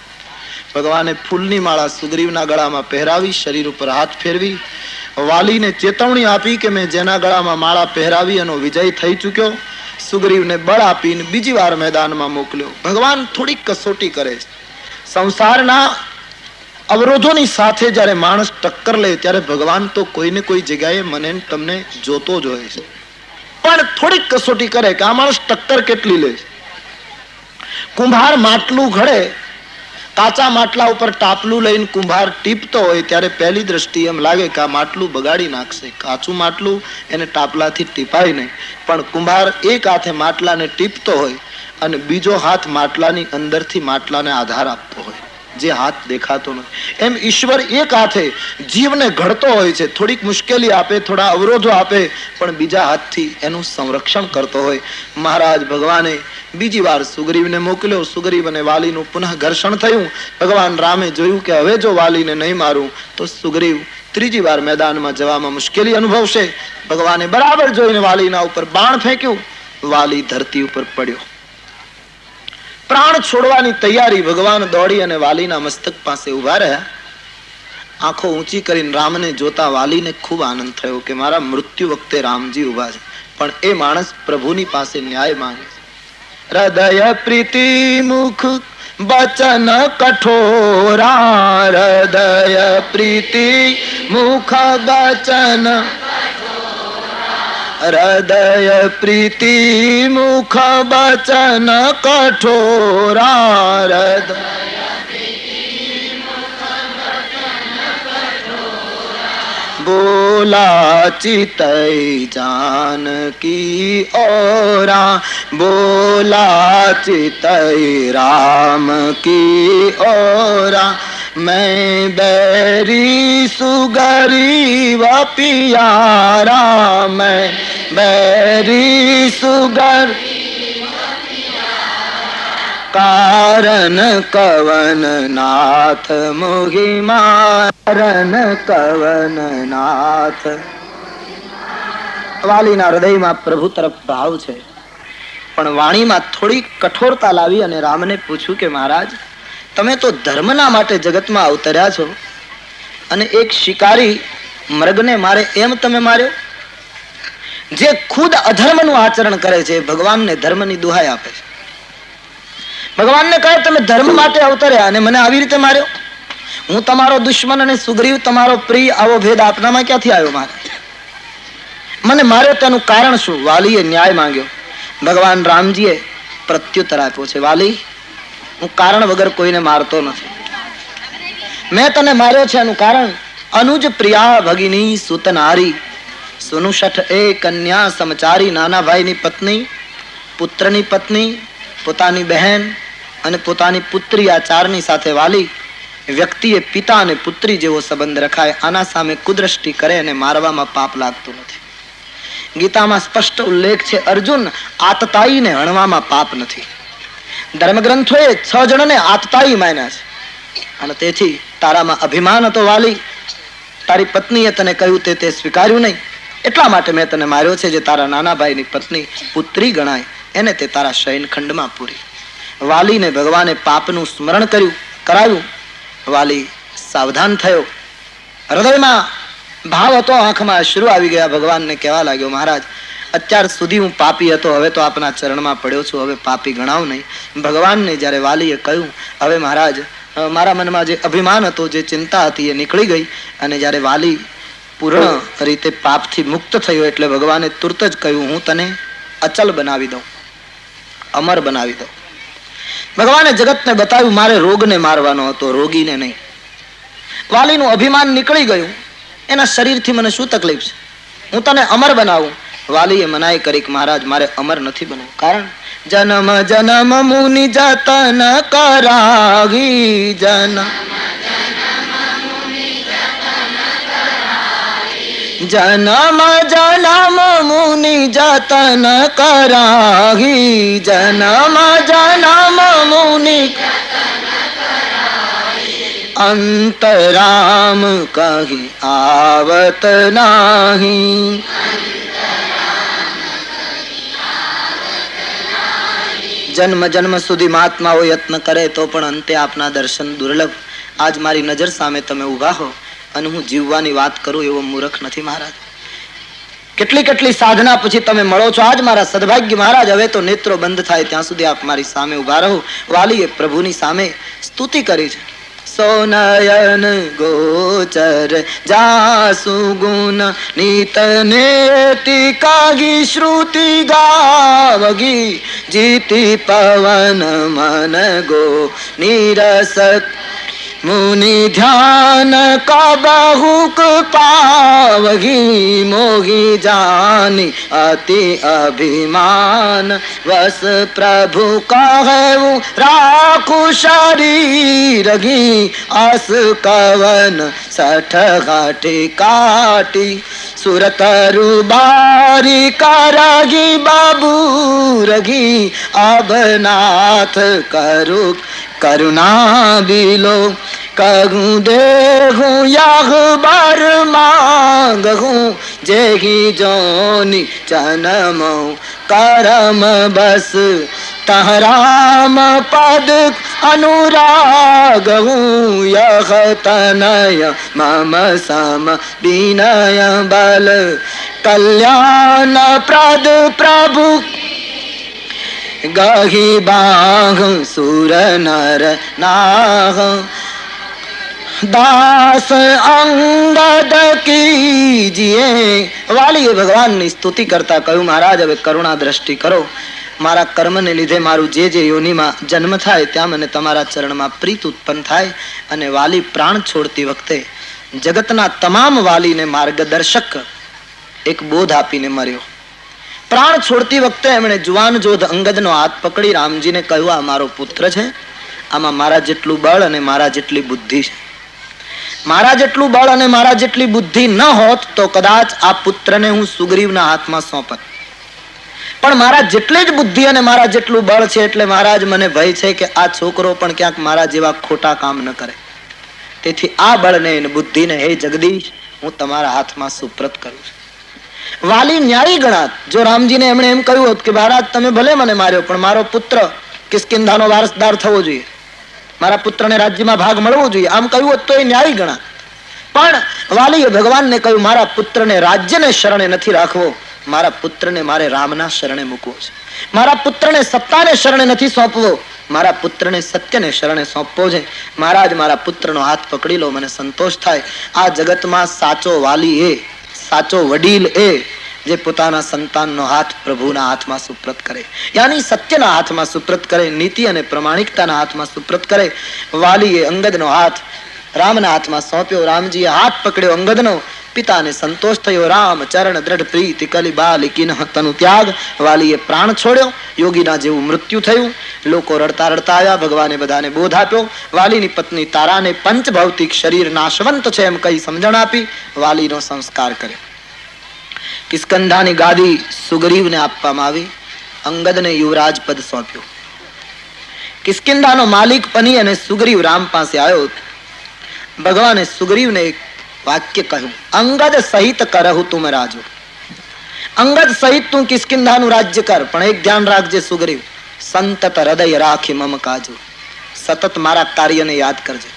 ભગવાને ફૂલની માળા સુગ્રીવના ગળામાં પહેરાવી, શરીર ઉપર હાથ ફેરવી, વાલીને ચેતવણી આપી કે મેં જેના ગળામાં માળા પહેરાવી એનો વિજય થઈ ચૂક્યો. સુગ્રીવને બળ આપીને બીજી વાર મેદાનમાં મોકલ્યો. ભગવાન થોડીક કસોટી કરે છે. સંસારના અવરોધોની સાથે જ્યારે માણસ ટક્કર લે ત્યારે ભગવાન તો કોઈને કોઈ જગ્યાએ મને તમને જોતો જ હોય છે, પણ થોડીક કસોટી કરે કે આ માણસ ટક્કર કેટલી લે છે. કુંભાર માટલું ઘડે, કાચા માટલા ઉપર ટાપલું લઈને કુંભાર ટીપતો હોય ત્યારે પહેલી દ્રષ્ટિ એમ લાગે કે આ માટલું બગાડી નાખશે. કાચું માટલું એને ટાપલાથી ટીપાય નહીં, પણ કુંભાર એક હાથે માટલાને ટીપતો હોય અને બીજો હાથ માટલાની અંદરથી માટલાને આધાર આપતો હોય, જે હાથ દેખાતો નથી. એમ ઈશ્વર એક હાથે જીવને ઘડતો હોય છે. થોડીક મુશ્કેલી આપે, થોડા અવરોધો આપે, પણ બીજા હાથથી એનું સંરક્ષણ કરતો હોય. મહારાજ ભગવાને બીજી વાર સુગ્રીવને મોકલ્યો. સુગ્રીવ અને વાલીનું પુનઃ ઘર્ષણ થયું. ભગવાન રામે જોયું કે હવે જો વાલીને નહીં મારું તો સુગ્રીવ ત્રીજી વાર મેદાનમાં જવામાં મુશ્કેલી અનુભવશે. ભગવાને બરાબર જોઈને વાલીના ઉપર બાણ ફેંક્યું. વાલી ધરતી ઉપર પડ્યો. પ્રાણ છોડવાની તૈયારી. ભગવાન દોડી અને વાલીના મસ્તક પાસે ઉભા રહ્યા. આંખો ઊંચી કરીને રામને જોતા વાલીને ખૂબ આનંદ થયો કે મારા મૃત્યુ વખતે રામજી ઉભા છે. પણ એ માણસ પ્રભુની પાસે ન્યાય માંગે છે. હૃદય પ્રીતિ મુખ બચન કઠોરા, હૃદય પ્રીતિ મુખ બચન, હૃદય પ્રીતિ મુખ બચન કઠોરા, હૃદય બોલા ચિતઈ જાનકી ઓરા, બોલા ચિતઈ રામ કી ઓરા. मैं बैरी सुगरीव पियारा, मैं बैरी सुगर कारण कवन नाथ मोहि मारन कवन नाथ. વાલીના હૃદયમાં પ્રભુ તરફ ભાવ છે, પણ વાણીમાં થોડી કઠોરતા લાવી અને રામને પૂછ્યું કે મહારાજ તમે તો ધર્મના માટે જગતમાં અવતર્યા છો અને એક શિકારી મૃગને મારે એમ તમે માર્યો? જે ખુદ અધર્મનું આચરણ કરે છે ભગવાનને ધર્મની દુહાઈ આપે છે. ભગવાનને કહે તમે ધર્મ માટે અવતર્યા અને મને આવી રીતે માર્યો? હું તમારો દુશ્મન અને સુગ્રીવ તમારો પ્રિય, આવો ભેદ આપનામાં ક્યાંથી આવ્યો? મને માર્યો તેનું કારણ શું? વાલીએ ન્યાય માંગ્યો. ભગવાન રામજીએ પ્રત્યુત્તર આપ્યો છે, વાલી, હું કારણ વગર કોઈને મારતો નથી. મેં તને માર્યો છે એનું કારણ અનુજ પ્રિયા ભગિની સુતનારી સુનુષઠ એ કન્યા સમચારી. નાના ભાઈની પત્ની, પુત્રની પત્ની, પોતાની બહેન અને પોતાની પુત્રી, આ ચારની સાથે વાલી વ્યક્તિએ પિતા અને પુત્રી જેવો સંબંધ રખાય. આના સામે કુદ્રષ્ટિ કરે અને મારવામાં પાપ લાગતું નથી. ગીતામાં સ્પષ્ટ ઉલ્લેખ છે, અર્જુન આતતાઈને હણવામાં પાપ નથી. ધર્મગ્રંથોએ 6 જણને આતતાઈ માન્યા છે. અને તેથી તારામાં અભિમાન હતો વાલી. તારી પત્નીએ તને કહ્યું તે સ્વીકાર્યું નહીં, એટલા માટે મેં તને માર્યો છે. જે તારા નાના ભાઈની પત્ની પુત્રી ગણાય એને તે તારા શયનખંડમાં પૂરી. વાલીને ભગવાને પાપનું સ્મરણ કરાવ્યું. વાલી સાવધાન થયો. હૃદયમાં ભાવ હતો, આંખમાં અશ્રુ આવી ગયા. ભગવાનને કહેવા લાગ્યો, મહારાજ, અત્યાર સુધી હું પાપી હતો, હવે તો આપના ચરણમાં પડ્યો છું, હવે પાપી ગણાવ નહીં. ભગવાનને જ્યારે વાલીએ કહ્યું, હવે મહારાજ મારા મનમાં જે અભિમાન હતો, જે ચિંતા હતી, એ નીકળી ગઈ. અને જ્યારે વાલી પૂર્ણ રીતે પાપથી મુક્ત થયો એટલે ભગવાને તુરત જ કહ્યું, હું તને અચલ બનાવી દઉં, અમર બનાવી દઉં. ભગવાને જગતને બતાવ્યું મારે રોગને મારવાનો હતો, રોગીને નહીં. વાલીનું અભિમાન નીકળી ગયું. એના શરીરથી મને શું તકલીફ છે? હું તને અમર બનાવું. વાલીએ મનાઈ કરી કે મહારાજ મારે અમર નથી બનવું. કારણ જન્મ જન્મ મુનિ જતન કરાવી, જન્મ જન્મ મુનિ જતન કરાવી, જન્મ જન્મ મુનિ અંતરામ કહી આવત નહીં. જન્મ જન્મ સુધી મહાત્માઓ યત્ન કરે તો પણ અંતે આપના દર્શન દુર્લભ. આજ મારી નજર સામે તમે ઉભા હો અને હું જીવવાની વાત કરું એવો મૂર્ખ નથી મહારાજ. કેટલી કેટલી સાધના પછી તમે મળો છો. આજ મારા સદભાગ્ય મહારાજ. હવે તો નેત્રો બંધ થાય ત્યાં સુધી આપ મારી સામે ઉભા રહો. વાલીએ પ્રભુની સામે સ્તુતિ કરી છે. સોનયન ગોચર જાસુ ગુણ નીત નેતિ કાગી શ્રુતિ ગાવગી, જીતી પવન મન ગો નિરસક મુનિ ધ્યાન કબહુક પાવગી, મોહી જાની અતિ અભિમાન વસ પ્રભુ કહેવું રાખું શરીર ઘી, અસ કવન સઠ ઘાટી કાટી સુરતરુ બારી કરગી બાબુ રગી, અબનાથ કરું કરુણા બિલો કહું દેહું યહ બર માંગું, જેહી જોની જન્મો કરમ બસ તહરામ પદ અનુરાગ હું, યહ તનય મમ સમ વિનય બલ કલ્યાણ પ્રદ પ્રભુ ગહી બાહ સુર નર નાહ, દાસ અંગદ કીજીએ. વાલીએ ભગવાનની સ્તુતિ કરતા કહ્યું, મહારાજ હવે કરુણા દ્રષ્ટિ કરો. મારા કર્મને લીધે મારું જે યોનિમાં જન્મ થાય ત્યાં મને તમારા ચરણમાં પ્રીત ઉત્પન્ન થાય. અને વાલી પ્રાણ છોડતી વખતે જગતના તમામ વાલીને માર્ગદર્શક એક બોધ આપીને મર્યો. પ્રાણ છોડતી વખતે એમણે જુવાન જોધ અંગદનો હાથ પકડી રામજીને કહ્યું, આ મારો પુત્ર છે, આમાં મારા જેટલું બળ અને મારા જેટલી બુદ્ધિ છે. મારા જેટલું બળ અને મારા જેટલી બુદ્ધિ ન હોત તો કદાચ આ પુત્રને હું સુગ્રીવના હાથમાં સોંપત. પણ મારા જેટલી જ બુદ્ધિ અને મારા જેટલું બળ છે એટલે મહારાજ મને ભય છે કે આ છોકરો પણ ક્યાંક મારા જેવા ખોટા કામ ન કરે. તેથી આ બળને અને બુદ્ધિને હે જગદીશ હું તમારા હાથમાં સુપ્રત કરું છું. વાલી ન્યાયી ગણાત. જો રામજીને એમણે એમ કહ્યું હોત કે મહારાજ તમે ભલે મને માર્યો પણ મારો પુત્ર કિષ્કિંધાનો વારસદાર થવો જોઈએ, મારા પુત્રને રાજ્યમાં ભાગ મળવો જોઈએ, આમ કહ્યું હોત તો એ ન્યાય ગણા. પણ વાલીએ ભગવાનને કહ્યું, મારા પુત્રને રાજ્યને શરણે નથી રાખવો, મારા પુત્રને મારે રામના શરણે મૂકવો છે. મારા પુત્રને સત્તાને શરણે નથી સોંપવો, મારા પુત્રને સત્યને શરણે સોંપવો છે. મહારાજ, મારા પુત્રનો હાથ પકડી લો, મને સંતોષ થાય. આ જગતમાં સાચો વાલી એ, સાચો વડીલ એ જે પોતાના સંતાનનો હાથ પ્રભુના હાથમાં સુપ્રત કરે, યાની સત્યના હાથમાં સુપ્રત કરે, નીતિ અને પ્રામાણિકતાના હાથમાં સુપ્રત કરે. વાલીએ અંગદનો હાથ રામના હાથમાં સોંપ્યો. રામજીએ હાથ પકડ્યો અંગદનો. પિતાને સંતોષ થયો. રામ ચરણ દ્રઢ પ્રીતિ કલી બાલિકીન તનુ ત્યાગ. વાલીએ પ્રાણ છોડ્યો. યોગીના જેવું મૃત્યુ થયું. લોકો રડતા રડતા આવ્યા. ભગવાને બધાને બોધ આપ્યો. વાલીની પત્ની તારાને પંચ ભૌતિક શરીર નાશવંત છે એમ કઈ સમજણ આપી વાલીનો સંસ્કાર કર્યો. કિષ્કંધાની ગાદી સુગ્રીવને આપવામાં આવી. અંગદને યુવરાજ પદ સોંપ્યું. કિષ્કિંધાનો માલિક બની અને સુગ્રીવ રામ પાસે આવ્યો. ભગવાને સુગ્રીવને એક વાક્ય કહ્યું, અંગદ સહિત કરહુ તુમ રાજો. અંગદ સહિત તું કિષ્કિંધાનું રાજ્ય કર, પણ એક ધ્યાન રાખજે સુગ્રીવ, સંતત હૃદય રાખી મમ કાજો. સતત મારા કાર્યને યાદ કરજે.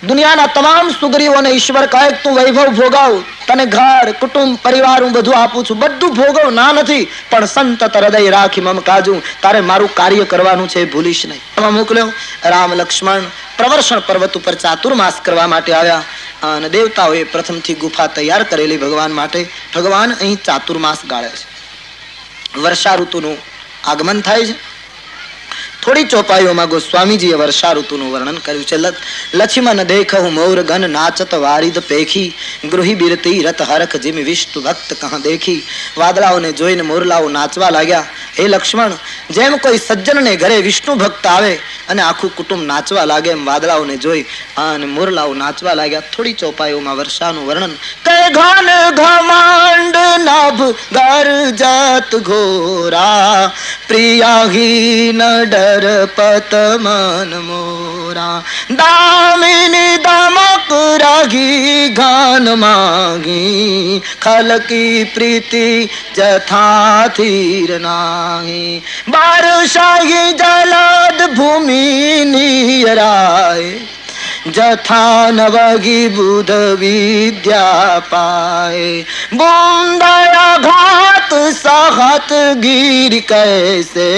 દુનિયાના તમામ સુગ્રીવોને ઈશ્વર કહે તું વૈભવ ભોગવ, તને ઘર કુટુંબ પરિવાર હું બધું આપું છું, બધું ભોગવ, ના નથી, પણ સંતત હૃદય રાખી મમ કાજુ. તારે મારું કાર્ય કરવાનું છે, ભૂલીશ નહીં. મોકલ્યો. રામ લક્ષ્મણ પ્રવર્ષણ પર્વત ઉપર ચાતુર્માસ કરવા માટે આવ્યા અને દેવતાઓએ પ્રથમથી ગુફા તૈયાર કરેલી ભગવાન માટે. ભગવાન અહીં ચાતુર્માસ ગાળે છે. વર્ષા ઋતુનું આગમન થાય છે. થોડી ચોપાઈઓમાં ગોસ્વામીજીએ વર્ષા ઋતુનું વર્ણન કર્યું છે. લક્ષ્મણ દેખહુ મોર ગન નાચત વારિદ પેખી, ગૃહી બિરતી રત હરખ જીમ વિષ્ણુ ભક્ત કહા દેખી. વાદળાઓને જોઈને મોરલાઓ નાચવા લાગ્યા. હે લક્ષ્મણ, જેમ કોઈ સજ્જનને ઘરે વિષ્ણુ ભક્ત આવે અને આખું કુટુંબ નાચવા લાગે એમ વાદળાઓને જોઈ અને મોરલાઓ નાચવા લાગ્યા. થોડી ચોપાઈઓમાં વર્ષાનું વર્ણન. તે ઘન ઘમાંડ નભ ગરજત ઘોરા, પ્રિયાહીન ડર પત મન મોરા. દામિની દમક રાગી ઘન માગી, ખલકી પ્રીતિ જથા થીર નાહી. બારશાહી જલદ ભૂમિ નિયરાય, જથા નવગી બુધ વિદ્યા પાય. બુંદયા ઘાત સહત ગીર કૈસે,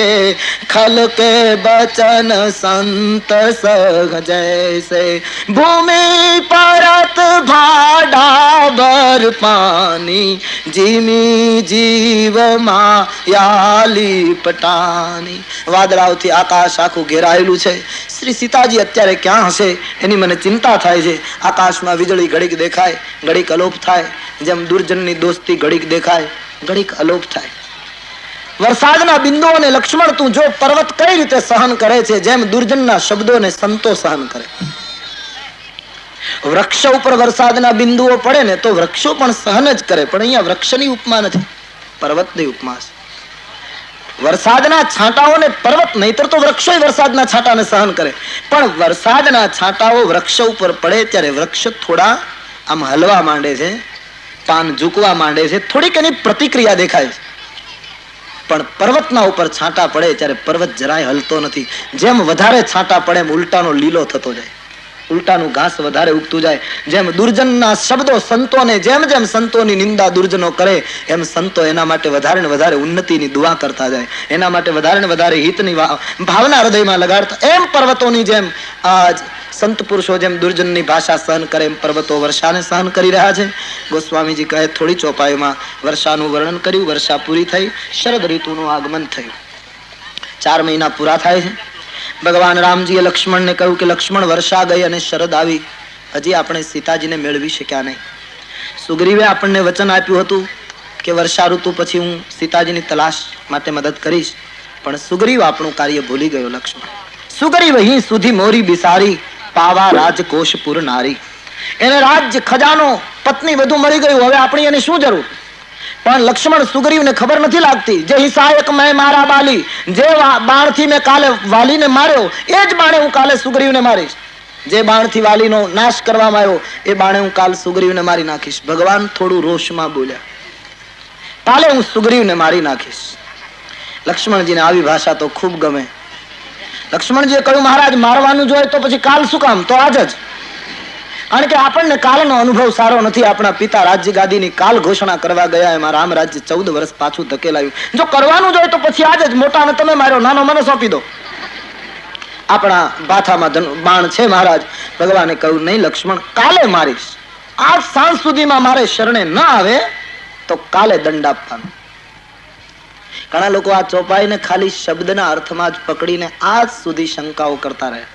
ખલ કે બચન સંત સગ જૈસે. ભૂમિ પરત ભાડા બર પાની, જીમી જીવ માયાલી પટાની. વાદળાઓથી આકાશ આખું ઘેરાયેલું છે. શ્રી સીતાજી અત્યારે ક્યાં હશે એની મને ચિંતા થાય છે. આકાશમાં વીજળી ઘડીક દેખાય, ઘડીક અલોપ થાય. જેમ દુર્જનની દોસ્તી ઘડીક દેખાય, ઘડીક અલોપ થાય. વરસાદના બિંદુઓને લક્ષ્મણ તું જો પર્વત કઈ રીતે સહન કરે છે, જેમ દુર્જનના શબ્દોને સંતો સહન કરે. વૃક્ષ ઉપર વરસાદના બિંદુઓ પડે ને તો વૃક્ષો પણ સહન જ કરે, પણ અહીંયા વૃક્ષની ઉપમા નથી, પર્વતની ઉપમા છે. વરસાદના છાંટાઓને પર્વત, નહીતર તો વૃક્ષો વરસાદના છાંટાને સહન કરે, પણ વરસાદના છાંટાઓ વૃક્ષ ઉપર પડે ત્યારે વૃક્ષ થોડા આમ હલવા માંડે છે, પાન ઝૂકવા માંડે છે, થોડીક એની પ્રતિક્રિયા દેખાય છે. પણ પર્વતના ઉપર છાંટા પડે ત્યારે પર્વત જરાય હલતો નથી. જેમ વધારે છાંટા પડે એમ ઉલટાનો લીલો થતો જાય, ઉલટાનું ઘાસ વધારે ઉગતું જાય. જેમ દુર્જનના શબ્દો સંતોને, જેમ જેમ સંતોની નિંદા દુર્જનો કરે એમ સંતો એના માટે વધારે ને વધારે ઉન્નતિની દુઆ કરતા જાય, એના માટે વધારે ને વધારે હિતની ભાવના હૃદયમાં લગાડતા. એમ પર્વતોની જેમ આજ સંત પુરુષો જેમ દુર્જનની ભાષા સહન કરે એમ પર્વતો વર્ષાને સહન કરી રહ્યા છે. ગોસ્વામીજી કહે થોડી ચોપાઈમાં વર્ષાનું વર્ણન કર્યું. વર્ષા પૂરી થઈ, શરદ ઋતુનું આગમન થયું. 4 મહિના પૂરા થાય છે. ભગવાન રામજીએ લક્ષ્મણને કહ્યું કે લક્ષ્મણ, વર્ષા ગઈ અને શરદ આવી, હજી આપણે સીતાજીને મેળવી શક્યા નહીં. સુગ્રીવે આપણને વચન આપ્યું હતું કે વર્ષા ઋતુ પછી હું સીતાજીની તલાશ માટે મદદ કરીશ, પણ સુગ્રીવ આપણું કાર્ય ભૂલી ગયો. લક્ષ્મણ સુગ્રીવ અહીં સુધી મોરી બિસારી, પાવા રાજકોષપુર નારી. એને રાજ્ય ખજાનો પત્ની બધું મળી ગયું, હવે આપણી એની શું જરૂર? પણ લક્ષ્મણ સુગ્રીવને ખબર નથી લાગતી. જે હિસાયક મેં મારા બાલી, જે બાણથી મેં કાલે વાલીને માર્યો એ જ બાણે હું કાલે સુગ્રીવને મારીશ. જે બાણથી વાલીનો નાશ કરવામાં આવ્યો એ બાણે હું કાલ સુગ્રીવને મારી નાખીશ. ભગવાન થોડું રોષમાં બોલ્યા, કાલે હું સુગ્રીવને મારી નાખીશ. લક્ષ્મણજીને આવી ભાષા તો ખૂબ ગમે. લક્ષ્મણજીએ કહ્યું મહારાજ મારવાનું જોઈએ તો પછી કાલ શું કામ, તો આજ જ. કારણ કે આપણને કાલનો અનુભવ સારો નથી. આપણા પિતા રાજ્ય ગાદીની કાલ ઘોષણા કરવા ગયા, એમાં રામ રાજ્ય 14 વર્ષ પાછું ધકેલાયું. જો કરવાનું જોઈએ તો પછી આજ જ. મોટાને તમે માર્યો, નાનો મને સોંપી દો. આપણા બાથામાં બાણ છે મહારાજ. ભગવાને કહ્યું નહીં લક્ષ્મણ, કાલે મારીશ. આજ સાંજ સુધીમાં મારે શરણે ન આવે તો કાલે દંડ આપવાનો. ઘણા લોકો આ ચોપાઈને ખાલી શબ્દના અર્થમાં જ પકડીને આજ સુધી શંકાઓ કરતા રહ્યા.